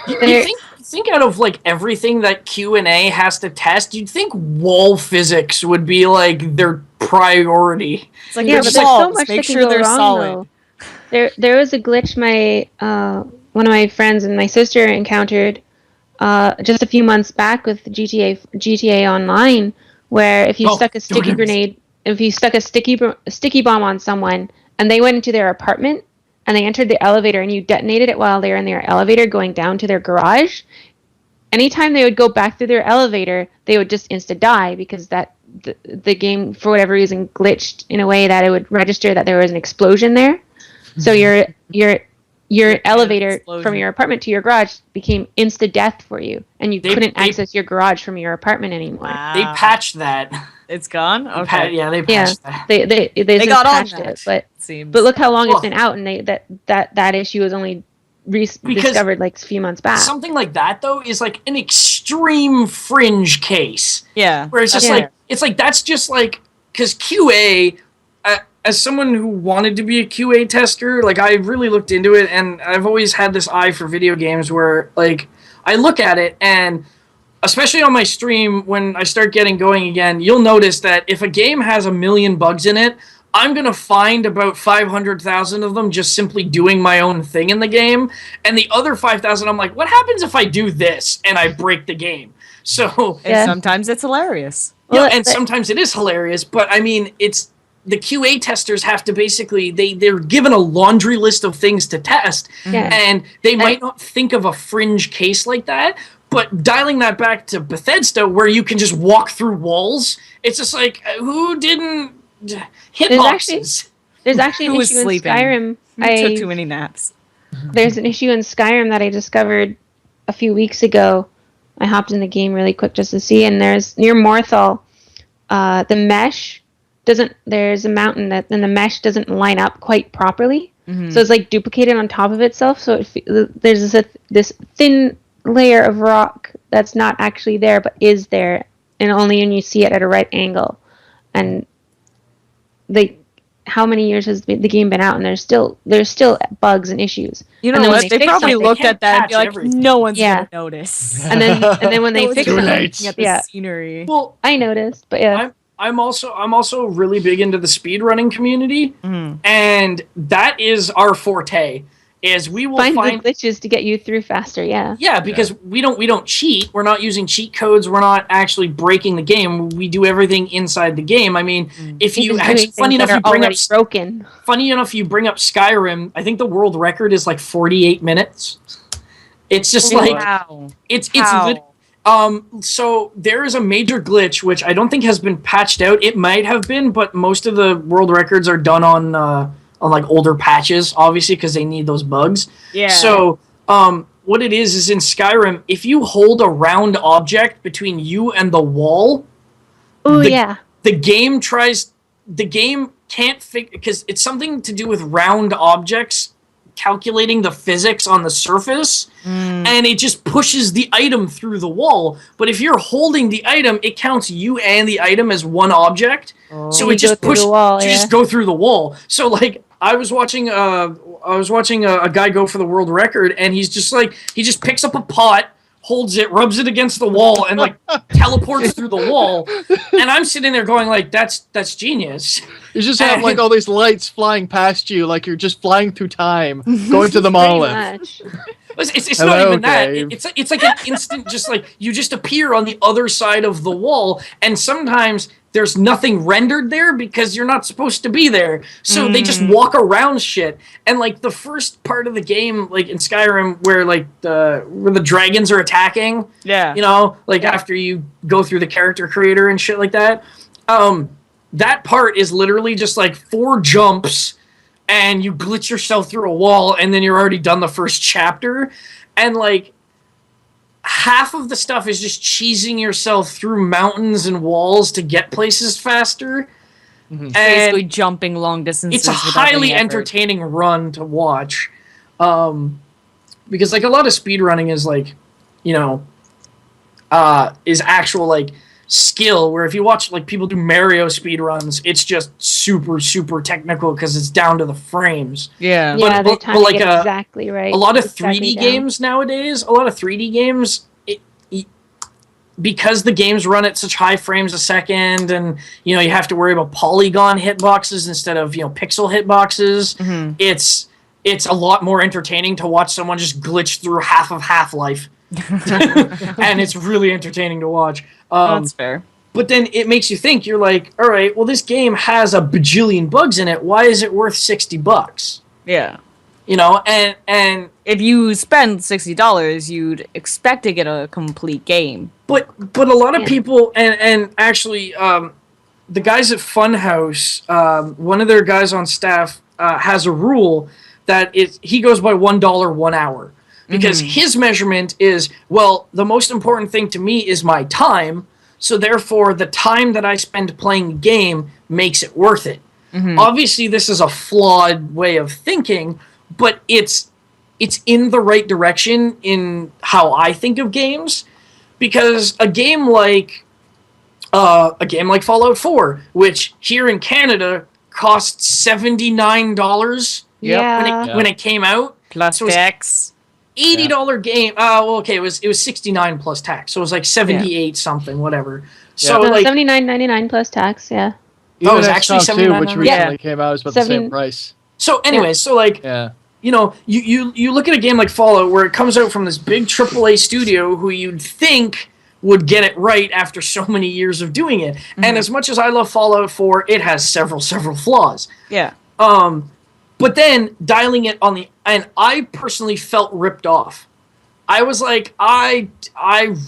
You think out of everything that Q&A has to test, you'd think wall physics would be their priority. It's but there's so much Make that can sure go they're wrong, solid. Though. There was a glitch one of my friends and my sister encountered just a few months back with GTA Online, where if you stuck a sticky grenade, if you stuck a sticky bomb on someone and they went into their apartment and they entered the elevator and you detonated it while they were in their elevator going down to their garage, anytime they would go back through their elevator, they would just insta-die because the game, for whatever reason, glitched in a way that it would register that there was an explosion there. So your elevator from your apartment to your garage became insta-death for you, and you couldn't access your garage from your apartment anymore. Wow. They patched that. It's gone? Okay. They patched that. They got patched on that, it, but seems. look how long it's been out, and that issue was only discovered like a few months back. Something like that, though, is like an extreme fringe case. Yeah. Where it's just like, that's just like, because QA, as someone who wanted to be a QA tester, like I really looked into it, and I've always had this eye for video games where like I look at it, and especially on my stream, when I start getting going again, you'll notice that if a game has 1 million bugs in it, I'm going to find about 500,000 of them just simply doing my own thing in the game. And the other 5,000, I'm like, what happens if I do this and I break the game? So, and sometimes it's hilarious. Yeah, and sometimes it is hilarious, but I mean, it's the QA testers have to basically, they're given a laundry list of things to test, and they might not think of a fringe case like that. But dialing that back to Bethesda, where you can just walk through walls, it's just like, who didn't hitboxes? There's actually an issue in Skyrim. I took too many naps. There's an issue in Skyrim that I discovered a few weeks ago. I hopped in the game really quick just to see, and there's near Morthal, the mesh doesn't. There's a mountain that, and the mesh doesn't line up quite properly, so it's like duplicated on top of itself. So there's this thin layer of rock that's not actually there but is there, and only when you see it at a right angle. And how many years has the game been out, and there's still bugs and issues. You know what? They probably looked at that and be like, everything. no one's gonna notice. And then when they fix it, the scenery. Well, I noticed, but yeah. I'm also really big into the speedrunning community, and that is our forte. Is we will find the glitches to get you through faster, yeah, because we don't cheat. We're not using cheat codes. We're not actually breaking the game. We do everything inside the game. I mean, if you funny enough, you bring up Skyrim. I think the world record is like 48 minutes. It's just so there is a major glitch which I don't think has been patched out. It might have been, but most of the world records are done on like older patches, obviously, because they need those bugs. Yeah. So, what it is in Skyrim, if you hold a round object between you and the wall, the game can't figure, because it's something to do with round objects calculating the physics on the surface, and it just pushes the item through the wall. But if you're holding the item, it counts you and the item as one object. So it just just go through the wall. So like I was watching a guy go for the world record, and he's just like, he just picks up a pot, holds it, rubs it against the wall, and like teleports through the wall. And I'm sitting there going like, that's genius. You just have like all these lights flying past you, like you're just flying through time, going to the monolith. It's not even that. It's like an instant, just like you just appear on the other side of the wall, and sometimes there's nothing rendered there because you're not supposed to be there. So they just walk around shit. And like the first part of the game, like in Skyrim, where like where the dragons are attacking, you know, like after you go through the character creator and shit like that, that part is literally just like 4 jumps, and you glitch yourself through a wall, and then you're already done the first chapter. And like half of the stuff is just cheesing yourself through mountains and walls to get places faster. And basically jumping long distances. It's a highly entertaining run to watch. Because like a lot of speedrunning is like, you know, is actual like skill, where if you watch like people do Mario speedruns, it's just super, super technical because it's down to the frames. Yeah, they time to get exactly right. A lot of 3D games nowadays, because the games run at such high frames a second, and you know you have to worry about polygon hitboxes instead of, you know, pixel hitboxes. It's a lot more entertaining to watch someone just glitch through half of Half-Life. And it's really entertaining to watch. That's fair. But then it makes you think, you're like, all right, well, this game has a bajillion bugs in it. Why is it worth $60? Yeah. You know, and if you spend $60, you'd expect to get a complete game. But a lot of people, and actually, the guys at Funhouse, one of their guys on staff has a rule that he goes by $1 1 hour. Because his measurement is, well, the most important thing to me is my time, so therefore the time that I spend playing the game makes it worth it. Obviously, this is a flawed way of thinking, but it's it's in the right direction in how I think of games, because a game like Fallout 4, which here in Canada cost $79 Yeah. when it came out, Plus so it's tax. $80 game. It was 69 plus tax, so it was like 78 something, whatever. So No, like $79.99 plus tax. Yeah. Oh, it was Even actually XCOM 2, which $79. recently came out, is about the 70 same price. so anyways, so like Yeah. you look at a game like Fallout where it comes out from this big AAA studio who you'd think would get it right after so many years of doing it. And as much as I love Fallout 4, it has several flaws. Yeah. But then dialing it on and I personally felt ripped off. I was like, I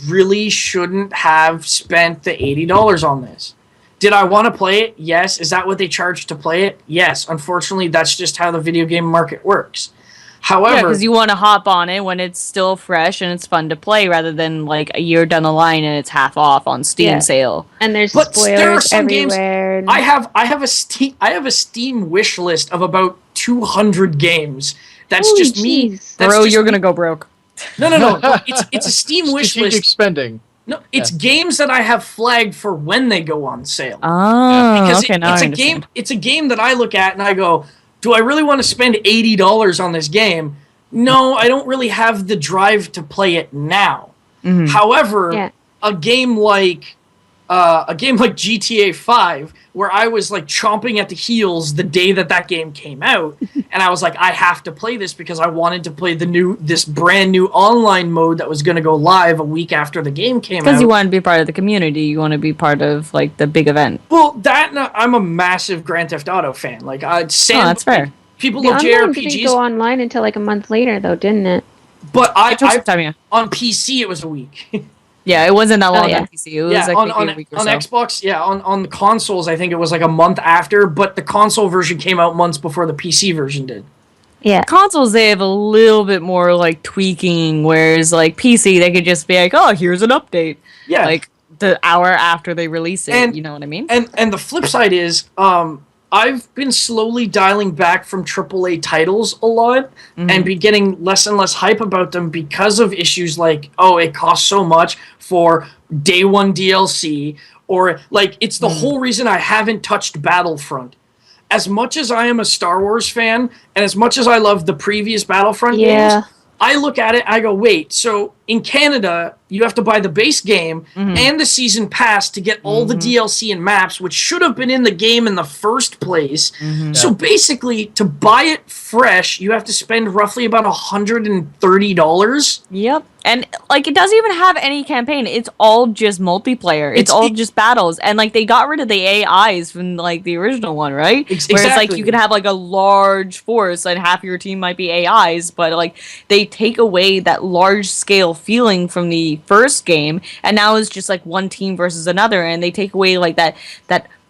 really shouldn't have spent the $80 on this. Did I want to play it? Yes. Is that what they charge to play it? Yes. Unfortunately, that's just how the video game market works. However, because you want to hop on it when it's still fresh and it's fun to play, rather than like a year down the line and it's half off on Steam sale. And there's But there are spoilers some games- everywhere. and- I have a Steam wish list of about 200 games. That's Holy just me. jeez. That's Bro, just you're me. gonna go broke. No. It's a Steam wish Strategic list. spending. No, it's games that I have flagged for when they go on sale. Oh, Because okay, now it's I a understand. game. It's a game that I look at and I go, do I really want to spend $80 on this game? No, I don't really have the drive to play it now. Mhm. However, Yeah. a game like GTA 5, where I was like chomping at the heels the day that game came out, and I was like, I have to play this because I wanted to play this brand new online mode that was going to go live a week after the game came out. Because you want to be part of the community, you want to be part of like the big event. Well, I'm a massive Grand Theft Auto fan. Like, That's fair. People The love online didn't JRPGs, go online until like a month later, though, didn't it? but It took some time, yeah. on PC it was a week. Yeah, it wasn't that long yeah. on PC. It was Yeah, like on maybe a week or so. Xbox, on the consoles, I think it was like a month after, but the console version came out months before the PC version did. Yeah. Consoles, they have a little bit more like tweaking, whereas like PC, they could just be like, oh, here's an update. Yeah, Like the hour after they release it, And- you know what I mean? and the flip side is, I've been slowly dialing back from AAA titles a lot and be getting less and less hype about them because of issues like, oh, it costs so much for day one DLC, or like it's the whole reason I haven't touched Battlefront. As much as I am a Star Wars fan, and as much as I love the previous Battlefront Yeah. games, I look at it, I go, wait, so in Canada, you have to buy the base game and the season pass to get all the DLC and maps, which should have been in the game in the first place. So basically, to buy it fresh, you have to spend roughly about $130. Yep. And like it doesn't even have any campaign. It's all just multiplayer. It's all just battles. And like they got rid of the AIs from like the original one, right? Whereas like Exactly. you could have like a large force and half your team might be AIs, but like they take away that large scale feeling from the first game, and now it's just like one team versus another, and they take away like that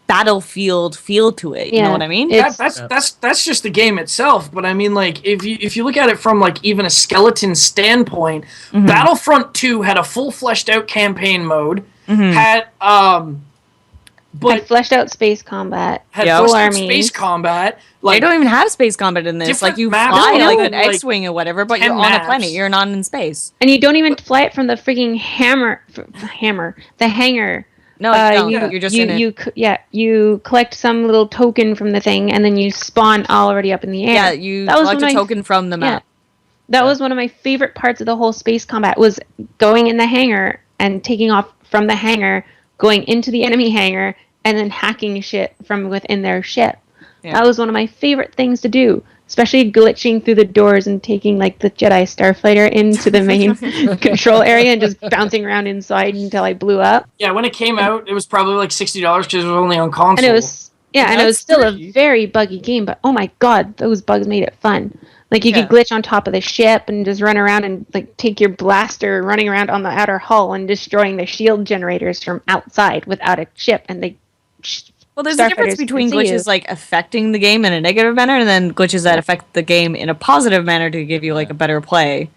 battlefield feel to it. You know Yeah. what I mean? That's just the game itself. But I mean, like if you look at it from like even a skeleton standpoint, Battlefront 2 had a full fleshed out campaign mode. Had But fleshed out space combat. had Yeah. fleshed Full out armies. space combat. They Like don't even have space combat in this. different Like you maps. fly No, like no, an like, X-wing or whatever, but 10 you're on a maps. planet. You're not in space. And you don't even fly it from the freaking the hangar. No, you don't. You're just in it. You collect some little token from the thing, and then you spawn already up in the air. Yeah, you That was collect a when I- token from the map. That was one of my favorite parts of the whole space combat, was going in the hangar and taking off from the hangar, going into the enemy hangar, and then hacking shit from within their ship. Yeah. That was one of my favorite things to do, especially glitching through the doors and taking like the Jedi Starfighter into the main control area and just bouncing around inside until I blew up. yeah, when it came out, it was probably like $60 because it was only on console. And it was and it was That's still pretty- a very buggy game, but oh my god, those bugs made it fun. Like you Yeah. could glitch on top of the ship and just run around and like take your blaster running around on the outer hull and destroying the shield generators from outside without a ship, and they Well, there's a difference Starfighters between can see you. glitches like affecting the game in a negative manner, and then glitches that affect the game in a positive manner to give you like a better play.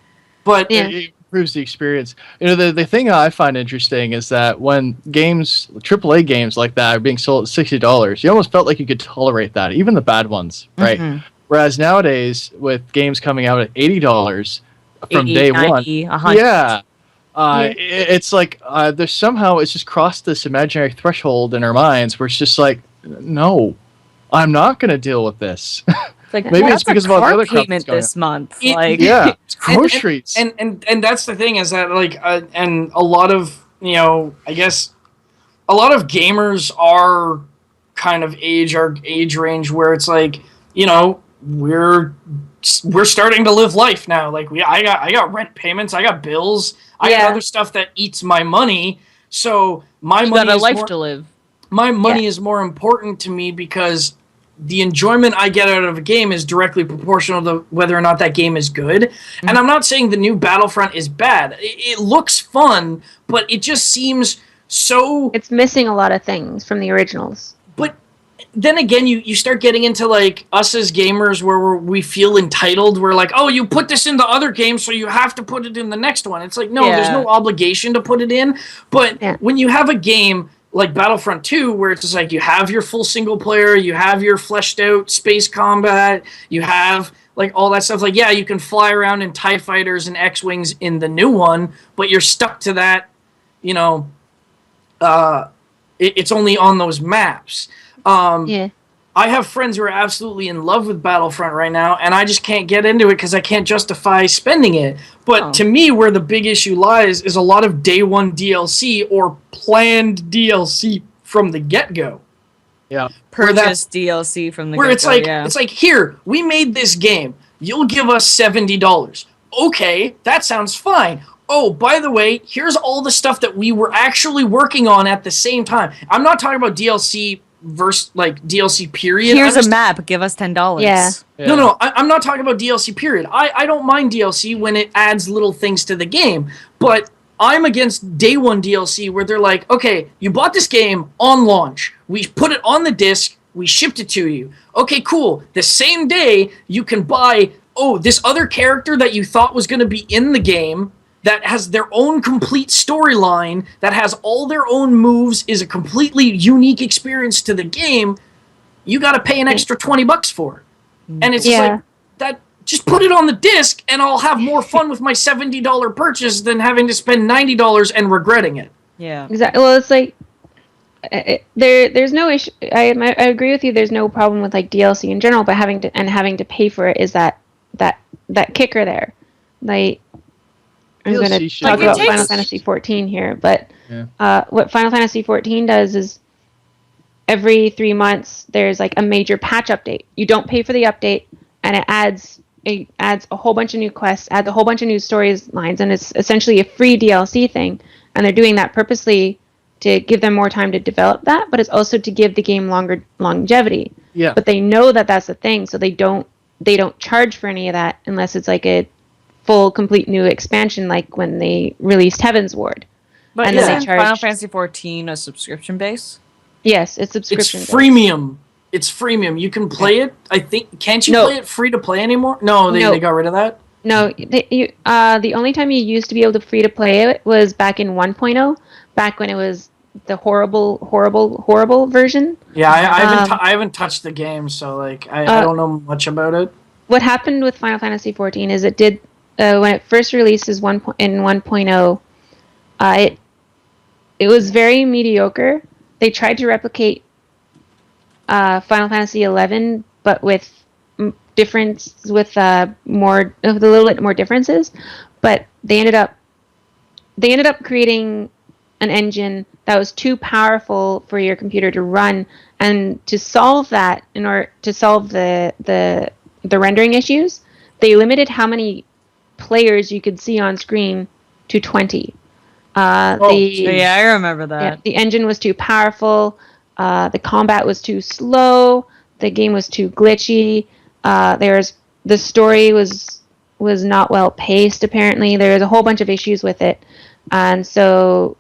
but Yeah. It improves the experience. You know, the thing I find interesting is that when games, AAA games like that, are being sold at $60, you almost felt like you could tolerate that, even the bad ones, right? Whereas nowadays, with games coming out at $80 from 80, day 90, one, 100. yeah, it's like there's somehow it's just crossed this imaginary threshold in our minds where it's just like, no, I'm not going to deal with this. It's like, Maybe well, it's that's because a of all the car other crap payment that's going this month. yeah, it's groceries. And that's the thing is that like and a lot of I guess a lot of gamers are kind of our age range where it's like we're starting to live life now. Like I got rent payments, I got bills, I got other stuff that eats my money. So my you money got a is life more, to live. my money is more important to me because the enjoyment I get out of a game is directly proportional to whether or not that game is good. Mm-hmm. And I'm not saying the new Battlefront is bad. It looks fun, but it just seems so... It's missing a lot of things from the originals. But then again, you start getting into like us as gamers where we feel entitled. We're like, oh, you put this in the other game, so you have to put it in the next one. It's like, no, there's no obligation to put it in. But when you have a game like Battlefront 2, where it's just like you have your full single player, you have your fleshed out space combat, you have like all that stuff. Like, yeah, you can fly around in TIE fighters and X-Wings in the new one, but you're stuck to that, it's only on those maps. I have friends who are absolutely in love with Battlefront right now, and I just can't get into it because I can't justify spending it. But to me, where the big issue lies is a lot of day one DLC or planned DLC from the get-go. Yeah, purchase DLC from the where get-go, it's like here, we made this game. You'll give us $70. Okay, that sounds fine. Oh, by the way, here's all the stuff that we were actually working on at the same time. I'm not talking about DLC versus like DLC period. Here's a map. Give us $10. Yeah. No, I'm not talking about DLC period. I don't mind DLC when it adds little things to the game, but I'm against day one DLC where they're like, okay, you bought this game on launch. We put it on the disc. We shipped it to you. Okay, cool. The same day you can buy, this other character that you thought was going to be in the game that has their own complete storyline, that has all their own moves, is a completely unique experience to the game, you got to pay an extra $20 for. And it's just like, that. Just put it on the disc, and I'll have more fun with my $70 purchase than having to spend $90 and regretting it. Yeah. Exactly. Well, it's like there's no issue. I agree with you. There's no problem with like DLC in general, but having to pay for it is that kicker there. Like, I'm going to talk about Final Fantasy 14 here, but what Final Fantasy 14 does is every 3 months there's like a major patch update. You don't pay for the update, and it adds a whole bunch of new quests, adds a whole bunch of new storylines, and it's essentially a free DLC thing. And they're doing that purposely to give them more time to develop that, but it's also to give the game longer longevity. Yeah. But they know that that's the thing, so they don't charge for any of that unless it's like a full, complete new expansion, like when they released Heaven's Ward. But and isn't then they charged, Final Fantasy 14 a subscription base? Yes, it's subscription. It's freemium. It's freemium. You can play it. I think. Can't you play it free to play anymore? No, they got rid of that. No, the only time you used to be able to free to play it was back in 1.0, back when it was the horrible version. Yeah, I haven't touched the game, so like I don't know much about it. What happened with Final Fantasy 14 is it did when it first released in 1.0, it was very mediocre. They tried to replicate Final Fantasy 11, but with a little bit more differences. But they ended up creating an engine that was too powerful for your computer to run, and to solve that, in order to solve the rendering issues, they limited how many players you could see on screen to 20. Yeah, I remember that. Yeah, the engine was too powerful. The combat was too slow. The game was too glitchy. The story was not well paced. Apparently, there was a whole bunch of issues with it, and so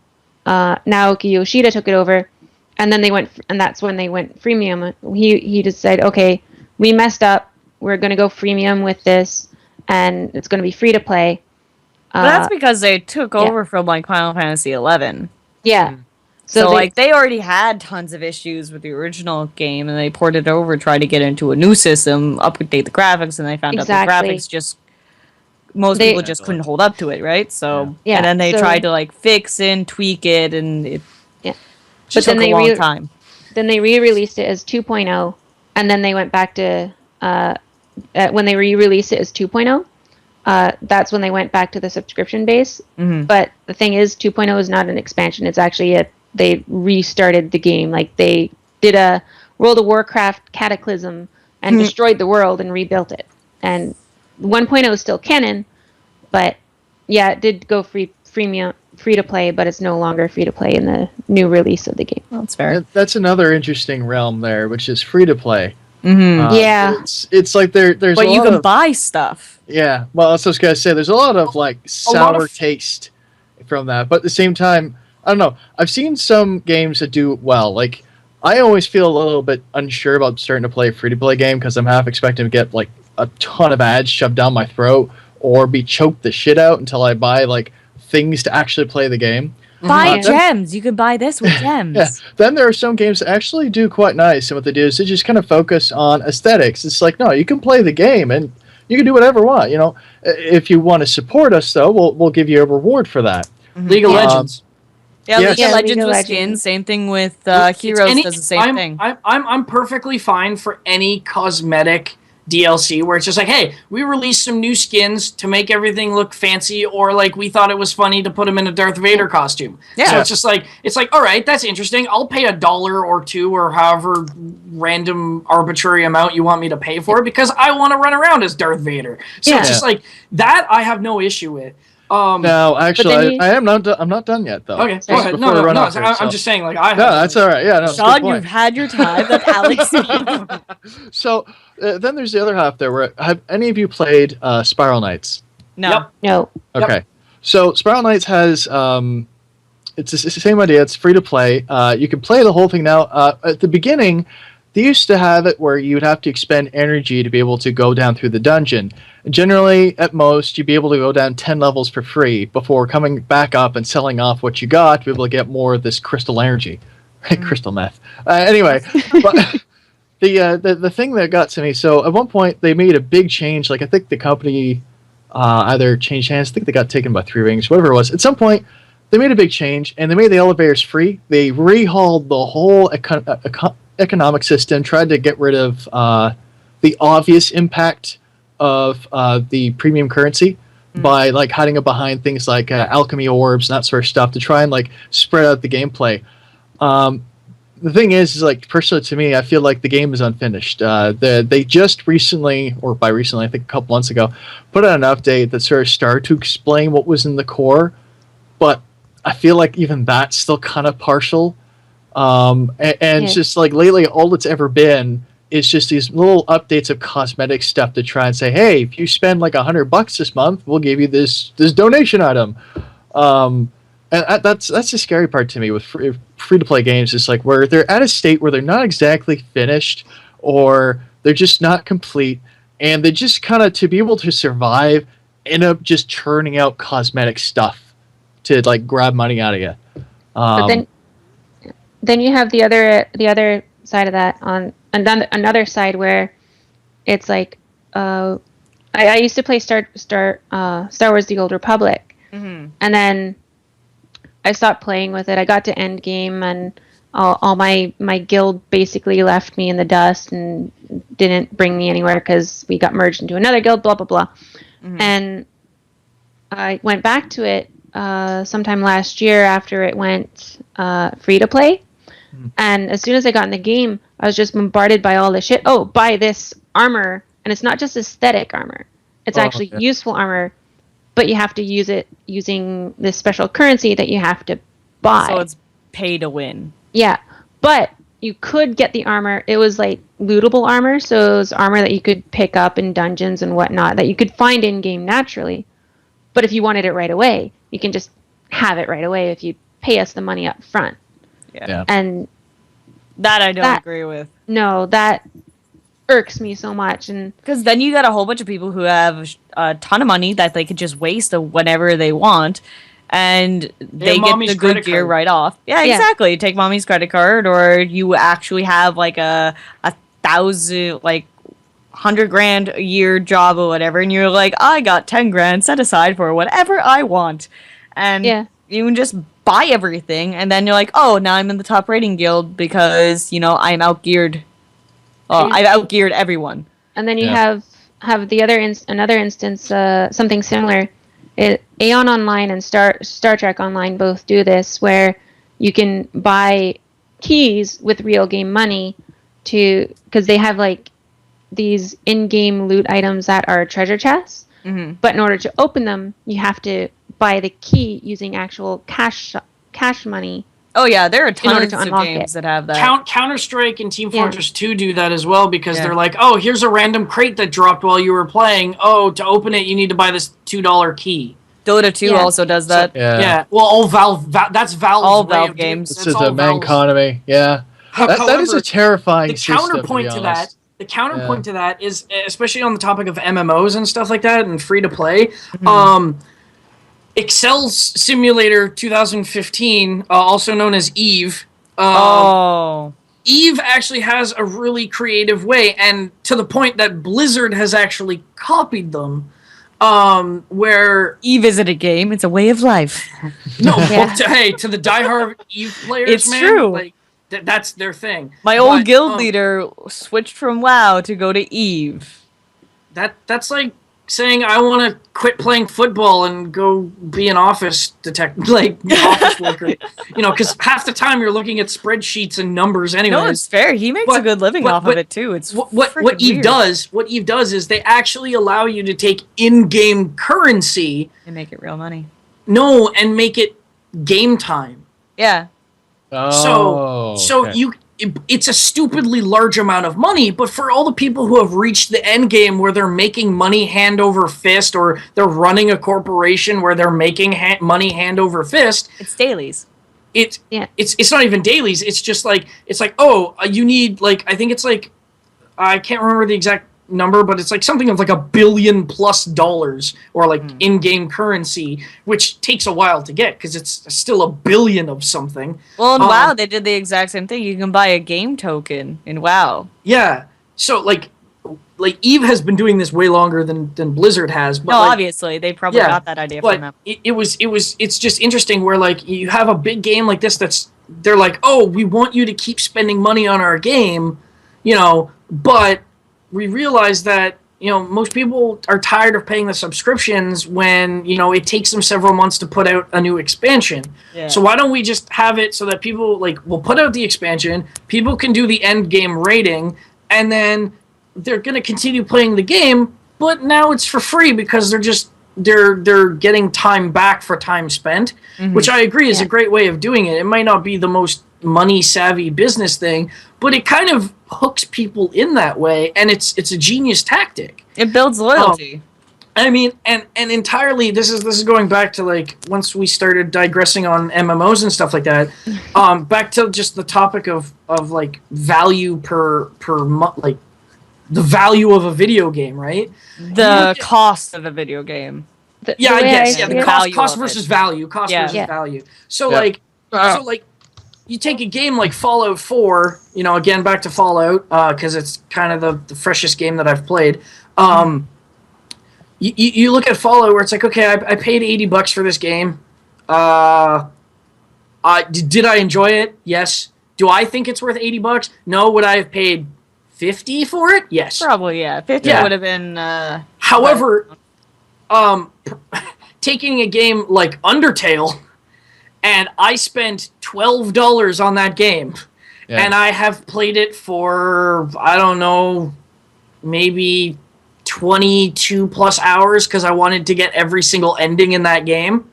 Naoki Yoshida took it over, and then that's when they went freemium. He just said, okay, we messed up. We're going to go freemium with this, and it's going to be free to play. But that's because they took over from like Final Fantasy 11. Yeah. So like they already had tons of issues with the original game, and they ported it over, tried to get into a new system, update the graphics, and they found out the graphics just people just couldn't hold up to it, right? So and then they tried to like fix and tweak it, and it just took a long time. Then they re-released it as 2.0, and then they went back to when they re-released it as 2.0. That's when they went back to the subscription base. Mm-hmm. But the thing is, 2.0 is not an expansion. It's actually they restarted the game. Like they did a World of Warcraft cataclysm and destroyed the world and rebuilt it. And 1.0 is still canon, but yeah, it did go free to play, but it's no longer free to play in the new release of the game. Well, that's fair. That's another interesting realm there, which is free to play. Mm-hmm. It's like there's but you can buy stuff. Yeah, well, that's what I was gonna say. There's a lot of like sour taste from that, but at the same time, I don't know. I've seen some games that do well. Like I always feel a little bit unsure about starting to play a free to play game because I'm half expecting to get like a ton of ads shoved down my throat or be choked the shit out until I buy like things to actually play the game. Buy gems. You can buy this with gems. Yeah. Then there are some games that actually do quite nice, and what they do is they just kind of focus on aesthetics. It's like, no, you can play the game and you can do whatever you want. You know, if you want to support us, though, we'll give you a reward for that. Mm-hmm. League of Legends. Yeah, Yes. League of Legends League of with Legends. skins. Same thing with Heroes does the same thing. I'm perfectly fine for any cosmetic DLC where it's just like, hey, we released some new skins to make everything look fancy, or like we thought it was funny to put him in a Darth Vader costume. Yeah. So it's like, all right, that's interesting. I'll pay $1 or $2 or however random arbitrary amount you want me to pay for it because I want to run around as Darth Vader. So it's just like that. I have no issue with. No, actually, I'm not done yet, though. Okay, go ahead. No. I'm just saying, like, I. No, that's all right. Yeah, no. Sean, you've had your time. Let Alex. So then there's the other half there. Where have any of you played Spiral Knights? No. Yep. No. Okay, Yep. so Spiral Knights has it's the same idea. It's free to play. You can play the whole thing now. At the beginning, they used to have it where you'd have to expend energy to be able to go down through the dungeon. Generally, at most, you'd be able to go down 10 levels for free before coming back up and selling off what you got to be able to get more of this crystal energy. Crystal meth. Anyway, but the thing that got to me, so at one point, they made a big change. Like, I think the company either changed hands. I think they got taken by Three Rings, whatever it was. At some point, they made a big change, and they made the elevators free. They rehauled the whole economic system, tried to get rid of the obvious impact of the premium currency by like hiding it behind things like alchemy orbs and that sort of stuff to try and like spread out the gameplay. The thing is like personally to me, I feel like the game is unfinished. They just recently, or by recently, I think a couple months ago, put out an update that sort of started to explain what was in the core, but I feel like even that's still kind of partial. It's just like lately all it's ever been is just these little updates of cosmetic stuff to try and say, hey, if you spend like $100 this month, we'll give you this donation item. And that's the scary part to me with free to play games. It's like where they're at a state where they're not exactly finished or they're just not complete, and they just kind of to be able to survive end up just churning out cosmetic stuff to like grab money out of you. But then you have the other side of that on another side where it's like I used to play Star Wars: The Old Republic, and then I stopped playing with it. I got to end game, and all my guild basically left me in the dust and didn't bring me anywhere because we got merged into another guild. Blah blah blah, and I went back to it sometime last year after it went free to play. And as soon as I got in the game, I was just bombarded by all this shit. Oh, buy this armor. And it's not just aesthetic armor. It's actually useful armor, but you have to use it using this special currency that you have to buy. So it's pay to win. Yeah. But you could get the armor. It was like lootable armor. So it was armor that you could pick up in dungeons and whatnot that you could find in-game naturally. But if you wanted it right away, you can just have it right away if you pay us the money up front. Yeah. And that I don't agree with. No, that irks me so much. And because then you got a whole bunch of people who have a ton of money that they could just waste whenever they want, and they get mommy's the good credit gear card. right off. Yeah, Yeah. exactly. Take mommy's credit card, or you actually have like a 1,000, like 100 grand a year job or whatever, and you're like, I got 10 grand set aside for whatever I want, and Yeah. you can just buy everything, and then you're like, oh, now I'm in the top rating guild because I'm outgeared. Oh, Yeah. I've outgeared everyone. And then you Yeah. have the another instance, something similar. Aeon Online and Star Trek Online both do this, where you can buy keys with real game money because they have like these in-game loot items that are treasure chests. Mm-hmm. But in order to open them, you have to buy the key using actual cash money. Oh yeah, there are In order tons to of unlock games it. that have that. Counter-Strike and Team Yeah. Fortress 2 do that as well because Yeah. they're like, oh, here's a random crate that dropped while you were playing. Oh, to open it, you need to buy this $2 key. Dota 2 Yeah. also does that. Yeah. Well, all Valve. That's Valve's All way Valve of doing- games. that's This is all a main Valve's- economy. Yeah. That is a However, terrifying the system, counterpoint to to be honest. that. The counterpoint to that is, especially on the topic of MMOs and stuff like that, and free to play. Excel Simulator 2015, also known as Eve. Oh. Eve actually has a really creative way, and to the point that Blizzard has actually copied them. Where Eve isn't a game, it's a way of life. no, Yeah. to the diehard Eve players, It's man, true. like that's their thing. My old But, guild leader switched from WoW to go to Eve. That's like saying I want to quit playing football and go be an office office worker. Because half the time you're looking at spreadsheets and numbers anyways. No, it's fair. He makes a But- good living but- off but of it too. It's what freaking Eve weird. does, what Eve does is they actually allow you to take in-game currency, They make it real money. and make it game time. Yeah. Oh, So okay. it's a stupidly large amount of money, but for all the people who have reached the end game where they're making money hand over fist, or they're running a corporation where they're making money hand over fist, It's dailies. it's Yeah. it's not even dailies. It's just like oh, you need like I think it's like I can't remember the exact number, but it's like something of like $1 billion+ or like in-game currency, which takes a while to get because it's still $1 billion of something. Well, in WoW, they did the exact same thing. You can buy a game token in WoW. Yeah. So like Eve has been doing this way longer than Blizzard has. But No, like, obviously, they probably got that idea from them. but it's just interesting where like you have a big game like this they're like, oh, we want you to keep spending money on our game, but we realize that most people are tired of paying the subscriptions when it takes them several months to put out a new expansion. Yeah. So why don't we just have it so that people will put out the expansion, people can do the end game rating, and then they're going to continue playing the game, but now it's for free because they're getting time back for time spent, which I agree is a great way of doing it. It might not be the most money savvy business thing, but it kind of hooks people in that way, and it's a genius tactic. It builds loyalty. I mean, and entirely this is going back to like once we started digressing on MMOs and stuff like that. Back to just the topic of like value per like the value of a video game, right? The cost of a video game. The Yeah, I way guess. see Yeah, the it- value cost of versus it. value. Cost Yeah. versus Yeah. value. So Yeah. like you take a game like Fallout 4, again back to Fallout, because it's kind of the freshest game that I've played. You look at Fallout where it's like, okay, I paid $80 for this game. Did I enjoy it? Yes. Do I think it's worth $80? No. Would I have paid 50 for it? Yes. Probably, yeah. 50 Yeah. would have been... However, taking a game like Undertale, and I spent $12 on that game, Yeah. and I have played it for, I don't know, maybe 22 plus hours because I wanted to get every single ending in that game.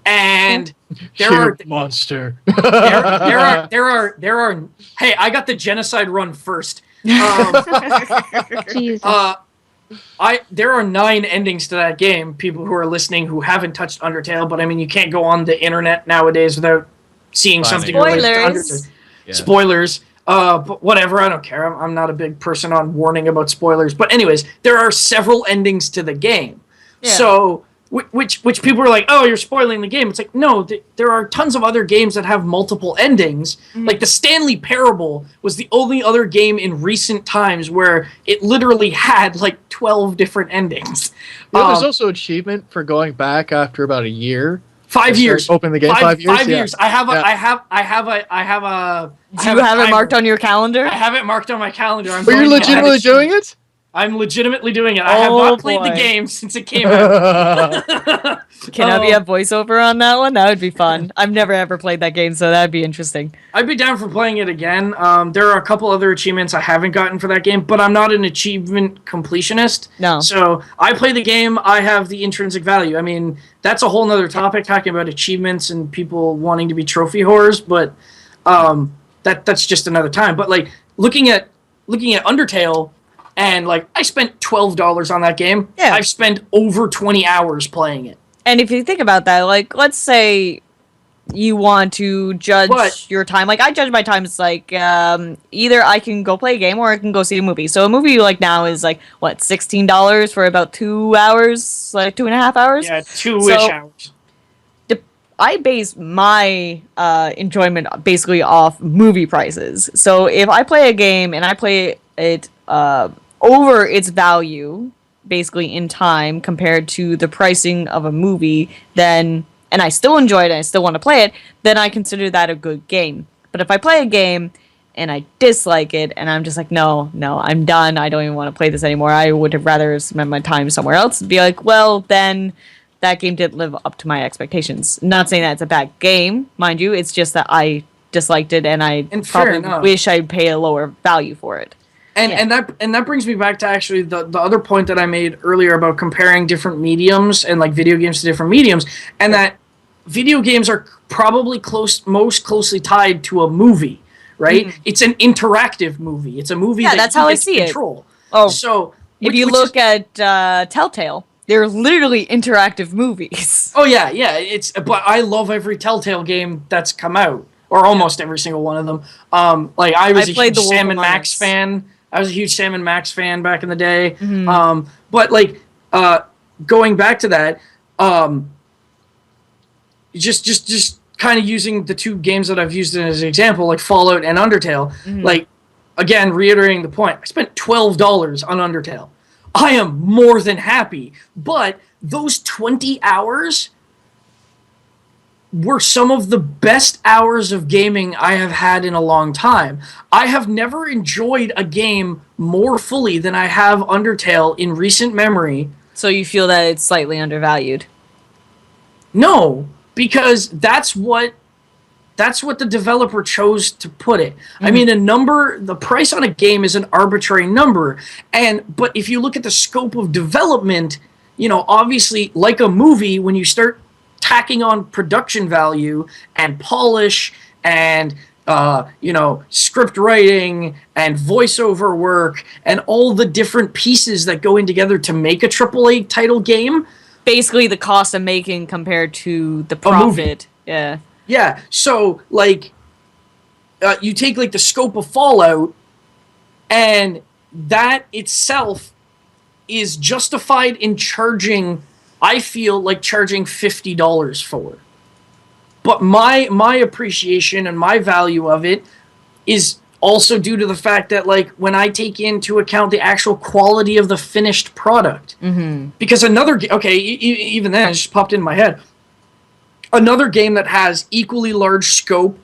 And there are monster. there are hey, I got the genocide run first. Jesus. There are 9 endings to that game. People who are listening who haven't touched Undertale, but I mean, you can't go on the internet nowadays without seeing Finding something related to Spoilers. Undertale. Yeah. Spoilers. But whatever, I don't care. I'm not a big person on warning about spoilers. But anyways, there are several endings to the game. Yeah. So which people are like, oh, you're spoiling the game. It's like, no, there are tons of other games that have multiple endings. Like the Stanley Parable was the only other game in recent times where it literally had like 12 different endings. There's also achievement for going back after about a year. 5 years. Open the game. 5 years. 5 years. Yeah. I have a. Do you have it marked on your calendar? I have it marked on my calendar. But you're legitimately doing it? I'm legitimately doing it. I have not played the game since it came out. Can I be a voiceover on that one? That would be fun. I've never ever played that game, so that'd be interesting. I'd be down for playing it again. There are a couple other achievements I haven't gotten for that game, but I'm not an achievement completionist. No. So I play the game, I have the intrinsic value. I mean, that's a whole nother topic, talking about achievements and people wanting to be trophy whores, but that's just another time. But like looking at Undertale, and like I spent $12 on that game. Yeah. I've spent over 20 hours playing it. And if you think about that, like, let's say you want to judge your time. Like, I judge my time as, like, either I can go play a game or I can go see a movie. So a movie, like, now is, like, what, $16 for about 2 hours? Like, 2.5 hours? Yeah, 2-ish hours. I base my enjoyment basically off movie prices. So if I play a game and I play it over its value, basically in time compared to the pricing of a movie, then, and I still enjoy it and I still want to play it, then I consider that a good game. But if I play a game and I dislike it and I'm just like, no, I'm done, I don't even want to play this anymore, I would have rather spend my time somewhere else, and be like, well, then that game didn't live up to my expectations. Not saying that it's a bad game, mind you, it's just that I disliked it and I probably wish I'd pay a lower value for it. And that brings me back to actually the other point that I made earlier about comparing different mediums and like video games to different mediums, and that video games are probably most closely tied to a movie, right? Mm-hmm. It's an interactive movie. It's a movie that that's you how get I see to control. It. Oh, so if you look at Telltale, they're literally interactive movies. Oh yeah. But I love every Telltale game that's come out, or almost every single one of them. Like I was a huge Sam and Max fan. I was a huge Sam and Max fan back in the day. Mm-hmm. But like going back to that, just kind of using the two games that I've used as an example, like Fallout and Undertale. Mm-hmm. Like again, reiterating the point, I spent $12 on Undertale. I am more than happy, but those 20 hours were some of the best hours of gaming I have had in a long time. I have never enjoyed a game more fully than I have Undertale in recent memory. So you feel that it's slightly undervalued? No, because that's what the developer chose to put it. Mm-hmm. I mean, the price on a game is an arbitrary number, but if you look at the scope of development, you know, obviously, like a movie, when you start tacking on production value and polish and script writing and voiceover work and all the different pieces that go in together to make a AAA title game. Basically the cost of making compared to the profit. Yeah. Yeah. So like you take like the scope of Fallout, and that itself is justified in charging, I feel like charging $50 for it. But my appreciation and my value of it is also due to the fact that, like, when I take into account the actual quality of the finished product. Mm-hmm. Because another even then, it just popped in my head. Another game that has equally large scope,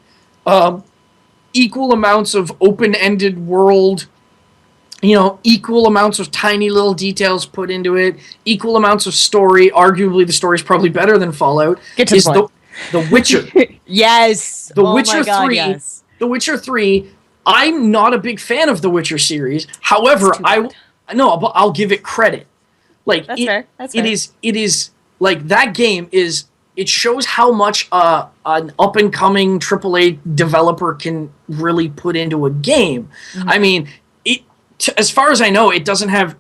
equal amounts of open-ended world, equal amounts of tiny little details put into it, equal amounts of story. Arguably, the story is probably better than Fallout. Is The Witcher. Yes. The Witcher 3. Yes. The Witcher 3. I'm not a big fan of the Witcher series. However, I'll give it credit. Like That's fair. It is like that game is. It shows how much an up-and-coming AAA developer can really put into a game. Mm-hmm. I mean, as far as I know, it doesn't have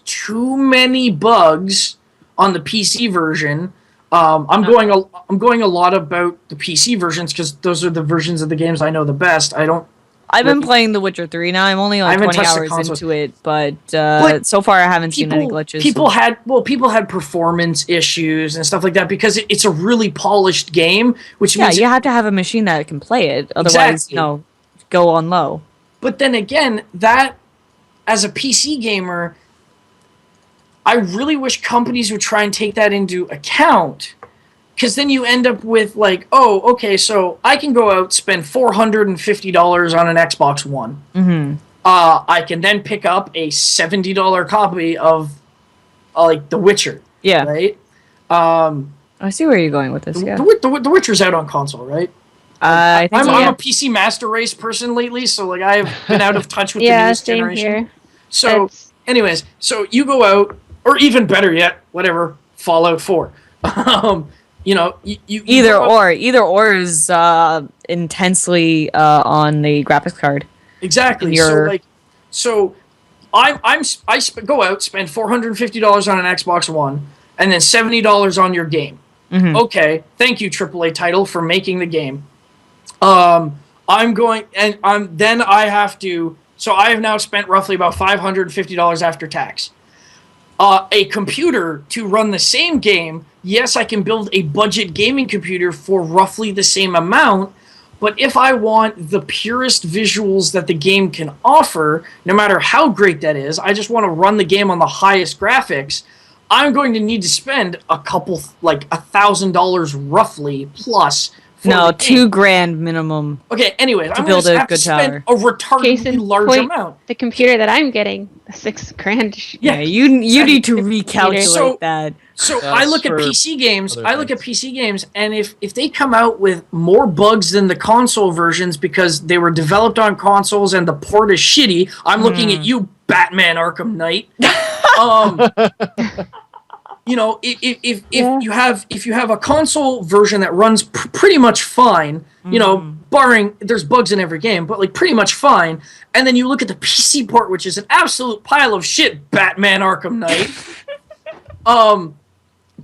too many bugs on the PC version. I'm going a lot about the PC versions because those are the versions of the games I know the best. I've been playing The Witcher 3 now. I'm only I like haven't 20 touched the hours console. into it, but so far I haven't seen any glitches. People had performance issues and stuff like that because it's a really polished game, which means you have to have a machine that can play it. Otherwise, Exactly. Go on low. But then again, that as a PC gamer, I really wish companies would try and take that into account. Because then you end up with like, oh, okay, so I can go out spend $450 on an Xbox One. Mm-hmm. I can then pick up a $70 copy of like The Witcher. Yeah. Right. I see where you're going with this. Yeah. The Witcher's out on console, right? I think I'm a PC Master Race person lately, so like I've been out of touch with the newest same generation. here. So, That's- anyways, so you go out, or even better yet, whatever, Fallout 4. You know, you Either go out- or is intensely on the graphics card. exactly. So go out, spend $450 on an Xbox One, and then $70 on your game. Mhm. Okay, thank you, AAA title, for making the game. I'm going, and then I have to. So I have now spent roughly about $550 after tax. A computer to run the same game. Yes, I can build a budget gaming computer for roughly the same amount, but if I want the purest visuals that the game can offer, no matter how great that is, I just want to run the game on the highest graphics, I'm going to need to spend like $1,000 roughly plus. No, $2,000 minimum. Okay, anyways, I'm build going to a have to good spend tower. a Case retardedly in large point, amount. the computer that I'm getting, $6,000. Yeah, you need to recalculate So- that. So That's I look at for PC games. other I look at things. PC games, and if they come out with more bugs than the console versions because they were developed on consoles and the port is shitty, I'm looking at you, Batman Arkham Knight. You know, if you have a console version that runs pretty much fine, you know, barring there's bugs in every game, but like pretty much fine, and then you look at the PC port, which is an absolute pile of shit, Batman Arkham Knight.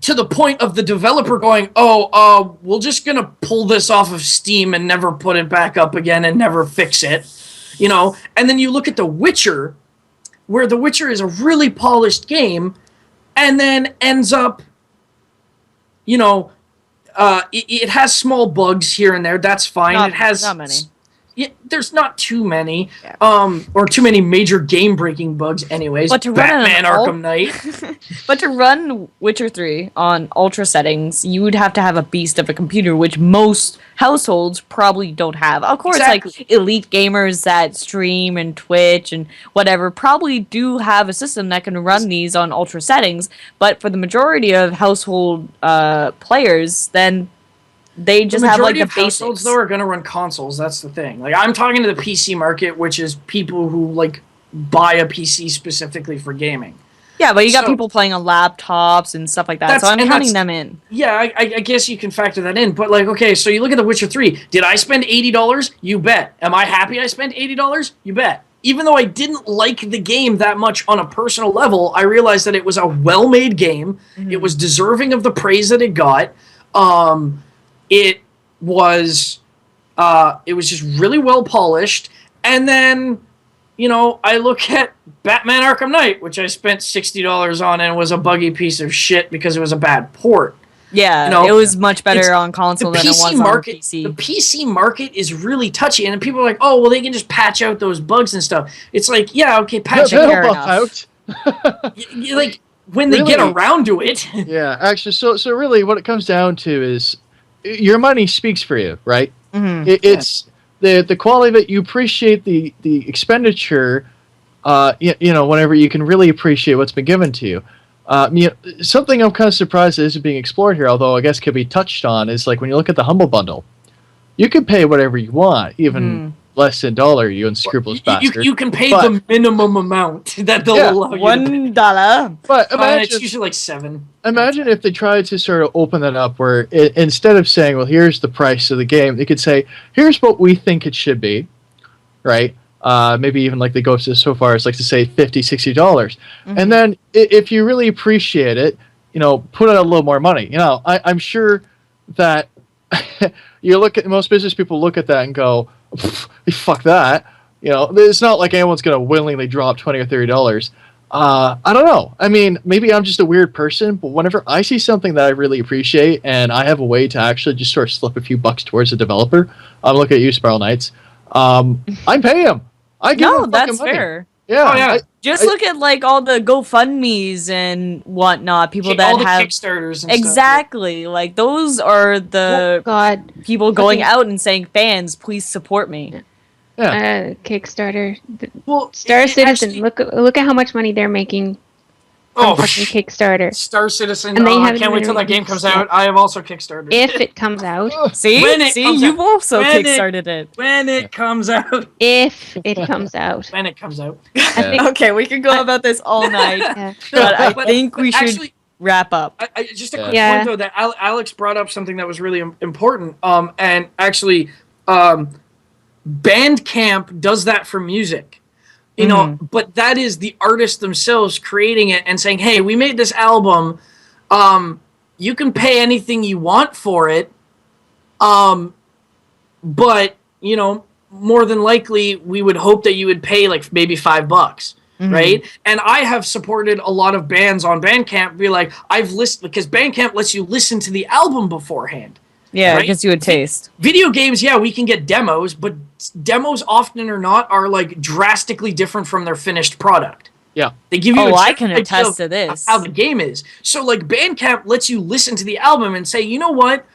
To the point of the developer going, we're just gonna pull this off of Steam and never put it back up again and never fix it, you know. And then you look at The Witcher, where The Witcher is a really polished game, and then ends up, you know, it has small bugs here and there. That's fine. Not it has many. Yeah, there's not too many, or too many major game-breaking bugs. Anyways, But to run Batman an Arkham Knight. But to run Witcher 3 on ultra settings, you would have to have a beast of a computer, which most households probably don't have. Of course, Exactly. like elite gamers that stream and Twitch and whatever probably do have a system that can run these on ultra settings. But for the majority of household players, then they just have like majority the of households basics. though are going to run consoles. That's the thing. Like I'm talking to the PC market, which is people who like buy a PC specifically for gaming. Yeah, but you got So- people playing on laptops and stuff like that. So I'm counting them in. Yeah, I guess you can factor that in. But like, okay, so you look at The Witcher 3. Did I spend $80? You bet. Am I happy I spent $80? You bet. Even though I didn't like the game that much on a personal level, I realized that it was a well-made game. It was deserving of the praise that it got. It was just really well polished. And then, you know, I look at Batman Arkham Knight, which I spent $60 on and was a buggy piece of shit because it was a bad port. Yeah, You know, it was much better it's- on console The than it PC was market, on PC. the PC market is really touchy, and then people are like, "Oh, well, they can just patch out those bugs and stuff." It's like, yeah, okay, patch Fair They'll enough. buff out. like when they get Really? around to it. Yeah, actually, so really, what it comes down to is your money speaks for you, right? Mhm. It's the quality of it. You appreciate the expenditure. You know, whenever you can really appreciate what's been given to you. You know, something I'm kind of surprised isn't being explored here, although I guess could be touched on, is like when you look at the Humble Bundle, you can pay whatever you want, even less than $1, you unscrupulous bastard. You can pay But- the minimum amount that they'll Yeah, allow you to pay. $1. But And imagine, it's usually like $7. imagine if they tried to sort of open that up where instead of saying, well, here's the price of the game, they could say, here's what we think it should be, right? Maybe even like they go so far as like to say $50, $60. And then if you really appreciate it, you know, put out a little more money. You know, I'm sure that you look at most business people look at that and go, fuck that. You know, it's not like anyone's going to willingly drop $20 or $30. I don't know. I mean, maybe I'm just a weird person, but whenever I see something that I really appreciate and I have a way to actually just sort of slip a few bucks towards the developer, I'm looking at you, Spiral Knights. I pay him. I give No, him fucking that's money. fair. Yeah. Oh, yeah. Just look at like all the GoFundMe's and whatnot. People that all the have Kickstarters and exactly like those are the God, people going Okay. out and saying, "Fans, please support me." Yeah. Kickstarter, Well, Star it Citizen. actually- Look at how much money they're making Oh, from fucking Kickstarter. Star Citizen. And they I haven't can't wait even till that game released comes yet. out. I have also Kickstarted. If it comes out, See, When it comes you've out. also When it- kickstarted it. When it comes out. if it comes out, When it comes out. I think. Okay, we can go about this all night, Yeah. but I But- think but we should actually, wrap up. just a quick Yeah. point though that Alex brought up something that was really important. And actually, Bandcamp does that for music. You know, but that is the artists themselves creating it and saying, "Hey, we made this album. You can pay anything you want for it, but you know, more than likely, we would hope that you would pay like maybe $5." Right? And I have supported a lot of bands on Bandcamp. Be like, I've listened because Bandcamp lets you listen to the album beforehand. Yeah, Right? it gives you a taste. Video games, yeah, we can get demos, but demos often or not are like drastically different from their finished product. Yeah. They give you Oh, a I general can idea attest of to this. how the game is. So like Bandcamp lets you listen to the album and say, you know what,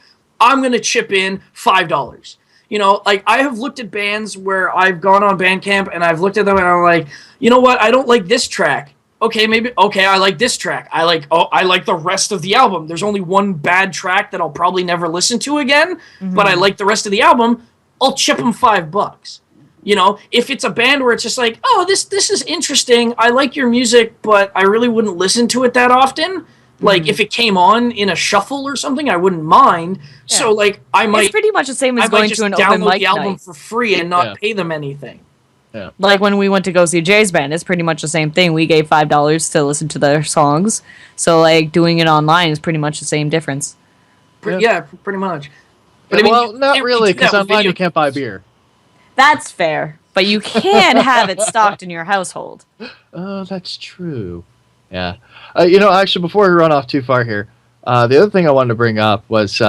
I'm gonna chip in $5. You know, like I have looked at bands where I've gone on Bandcamp and I've looked at them and I'm like, you know what, I don't like this track. Okay, I like this track. I like the rest of the album. There's only one bad track that I'll probably never listen to again, but I like the rest of the album. I'll chip them $5. You know, if it's a band where it's just like, oh, this is interesting. I like your music, but I really wouldn't listen to it that often. Like if it came on in a shuffle or something, I wouldn't mind. Yeah. So like I It's might pretty much the same I as might going just to an open download mic the album night. for free and not Yeah. pay them anything. Like when we went to go see Jay's band, it's pretty much the same thing. We gave $5 to listen to their songs. So like doing it online is pretty much the same difference. Yeah, pretty much. But I mean, well, you not can't really, do that because with online video you can't buy beer. That's fair. But you can have it stocked in your household. Oh, that's true. Yeah. You know, actually, before we run off too far here, the other thing I wanted to bring up was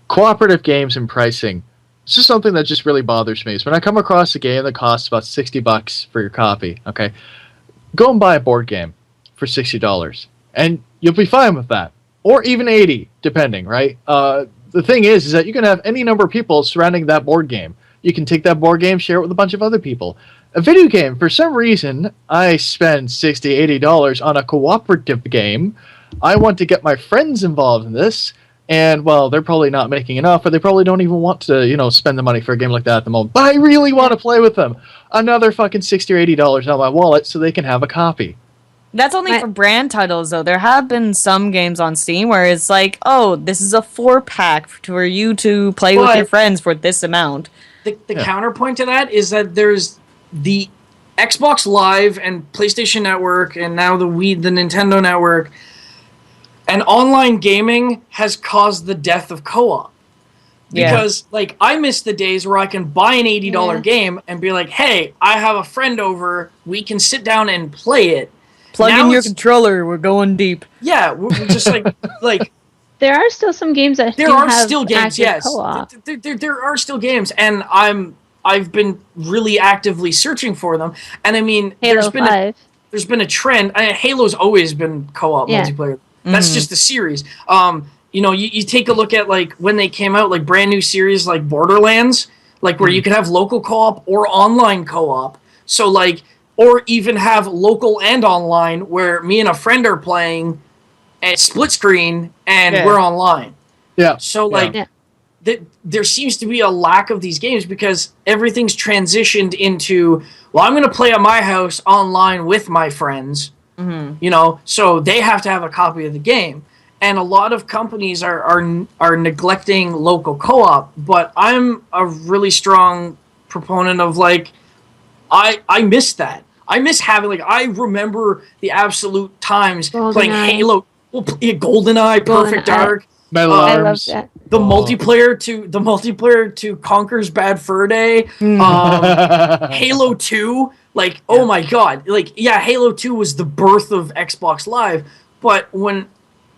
cooperative games and pricing. It's just something that just really bothers me. So when I come across a game that costs about $60 for your copy, okay, go and buy a board game for $60, and you'll be fine with that, or even $80, depending, right? The thing is that you can have any number of people surrounding that board game. You can take that board game, share it with a bunch of other people. A video game, for some reason, I spend $60, $80 on a cooperative game. I want to get my friends involved in this, and, well, they're probably not making enough, or they probably don't even want to, you know, spend the money for a game like that at the moment. But I really want to play with them. Another fucking $60 or $80 out of my wallet so they can have a copy. That's only for brand titles, though. There have been some games on Steam where it's like, oh, this is a 4-pack for you to play with your friends for this amount. The counterpoint to that is that there's the Xbox Live and PlayStation Network and now the Nintendo Network, and online gaming has caused the death of co-op. Yeah. Because, like, I miss the days where I can buy an $80 game and be like, hey, I have a friend over, we can sit down and play it. Plug Now in your it's- controller, we're going deep. Yeah, we're just like, There are still some games that there do are have still games, active yes. co-op. There are still games, and I've been really actively searching for them. And I mean, Halo 5. there's been a trend. Halo's always been co-op Yeah. multiplayer. That's just the series. You know, you take a look at like when they came out, like brand new series like Borderlands, like where you could have local co-op or online co-op. So like, or even have local and online where me and a friend are playing at split screen and Yeah. we're online. Yeah. So like, Yeah. there seems to be a lack of these games because everything's transitioned into, well, I'm going to play at my house online with my friends, you know, so they have to have a copy of the game. And a lot of companies are neglecting local co-op, but I'm a really strong proponent of like, I miss that. I miss having, like, I remember the absolute times playing GoldenEye. Halo, GoldenEye, Perfect GoldenEye. Dark. Metal I love arms. that. The multiplayer to Conker's Bad Fur Day, Halo 2, like oh my god, like yeah, Halo 2 was the birth of Xbox Live, but when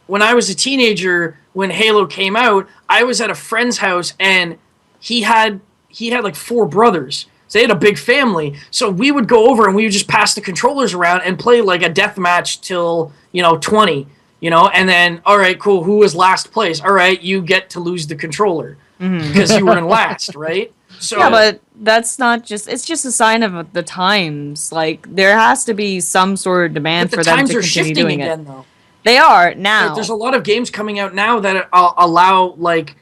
I was a teenager, when Halo came out, I was at a friend's house and he had like 4 brothers. So they had a big family. So we would go over and we would just pass the controllers around and play like a death match till, 20. And then, all right, cool, who was last place? All right, you get to lose the controller because you were in last, right? So Yeah, but that's not just, it's just a sign of the times. Like, there has to be some sort of demand but for the them times to are continue shifting doing again, it. though. They are now. There's a lot of games coming out now that allow like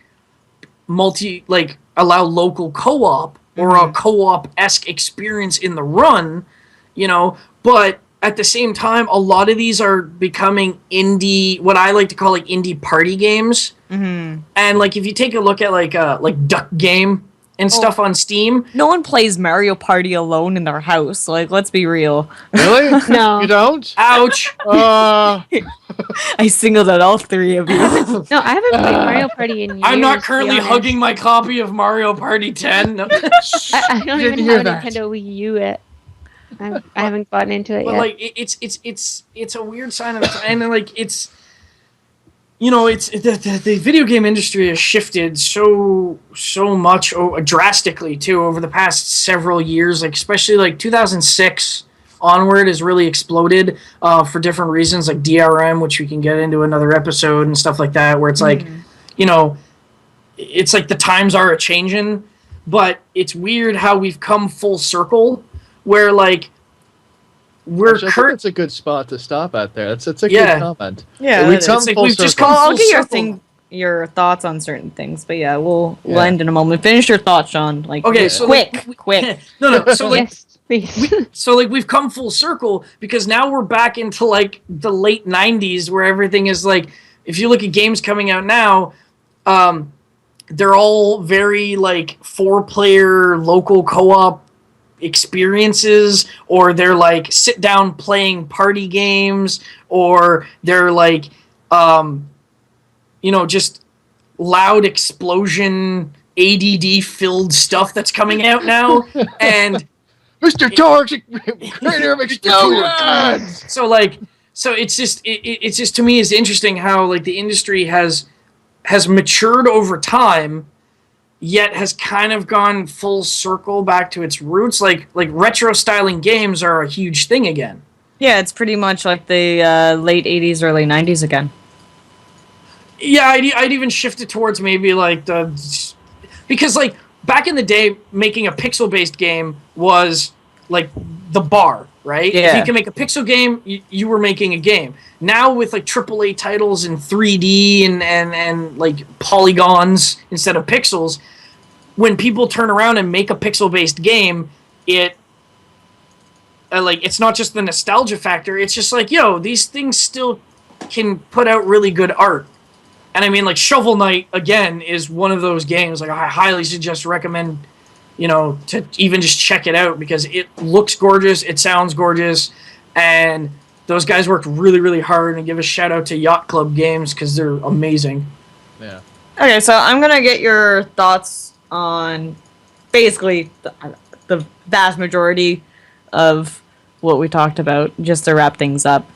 allow local co-op or a co-op-esque experience in the run, but at the same time, a lot of these are becoming indie, what I like to call like indie party games. Mm-hmm. And like if you take a look at like Duck Game and stuff on Steam, No one plays Mario Party alone in their house. Like, let's be real. Really? No. You don't? ouch. I singled out all 3 of you. No, I haven't played Mario Party in years. I'm not to be currently honest. hugging my copy of Mario Party 10. No. I don't Didn't even hear have a that. Nintendo Wii U yet. I haven't gotten into it But yet. like it's a weird sign of and then like it's the video game industry has shifted so much drastically too over the past several years, like especially like 2006 onward has really exploded for different reasons, like DRM, which we can get into another episode and stuff like that, where it's like it's like the times are a changing, but it's weird how we've come full circle where like we're Actually, I think that's a good spot to stop at there. That's a Yeah. good comment. Yeah, we that is. come It's like full we've just circle. come I'll full get circle. your thoughts on certain things, but yeah, we'll Yeah. end in a moment. Finish your thoughts, Sean. Like, Okay, so quick, like, quick. no, so like Yes, please. so like we've come full circle because now we're back into like the late 90s where everything is like, if you look at games coming out now, they're all very like 4-player local co-op experiences, or they're like sit down playing party games, or they're like just loud explosion ADD filled stuff that's coming out now. And Mr. Torx, creator of explosions! so it's just to me it's interesting how like the industry has matured over time, yet has kind of gone full circle back to its roots. Like retro styling games are a huge thing again. Yeah, it's pretty much like the late 80s, early 90s again. Yeah, I'd even shift it towards maybe like because like back in the day, making a pixel-based game was like the bar, right? If Yeah. you can make a pixel game, you were making a game. Now with like AAA titles in 3D and like polygons instead of pixels, when people turn around and make a pixel-based game, it it's not just the nostalgia factor. It's just like, these things still can put out really good art. And I mean, like Shovel Knight again is one of those games. Like I highly recommend, to even just check it out because it looks gorgeous, it sounds gorgeous, and those guys worked really, really hard. And give a shout out to Yacht Club Games because they're amazing. Yeah. Okay, so I'm gonna get your thoughts on basically the vast majority of what we talked about, just to wrap things up.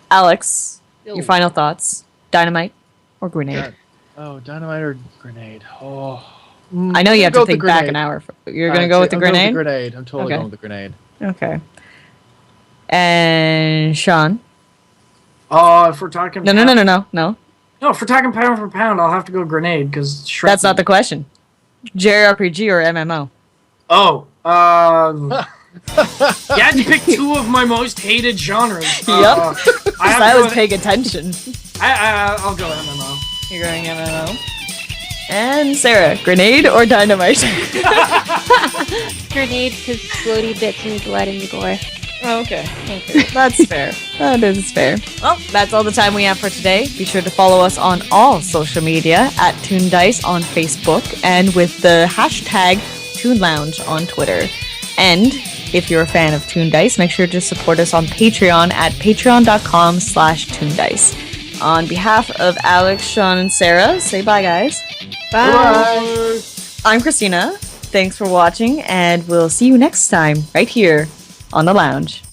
Alex, your final thoughts: Dynamite or Grenade? God. Oh, Dynamite or Grenade? Oh. I know you have Go to with the think back Grenade. an hour. You're gonna go with the I'm going Grenade? with the Grenade. I'm totally Okay. going with the Grenade. Okay. And Sean? If we're talking No. No, if we're talking pound for pound, I'll have to go Grenade because That's not the question. JRPG or MMO? You had to pick 2 of my most hated genres. Yep. I was to paying attention. I'll go MMO. You're going MMO. And Sarah, Grenade or Dynamite? Grenade because floaty bits and blood and gore. Okay. That's fair. That is fair. Well, that's all the time we have for today. Be sure to follow us on all social media at TOONDISE on Facebook and with the hashtag ToonLounge on Twitter. And if you're a fan of ToonDice, make sure to support us on Patreon at patreon.com/ToonDice. On behalf of Alex, Sean, and Sarah, say bye, guys. Bye. I'm Christina. Thanks for watching, and we'll see you next time right here on the lounge.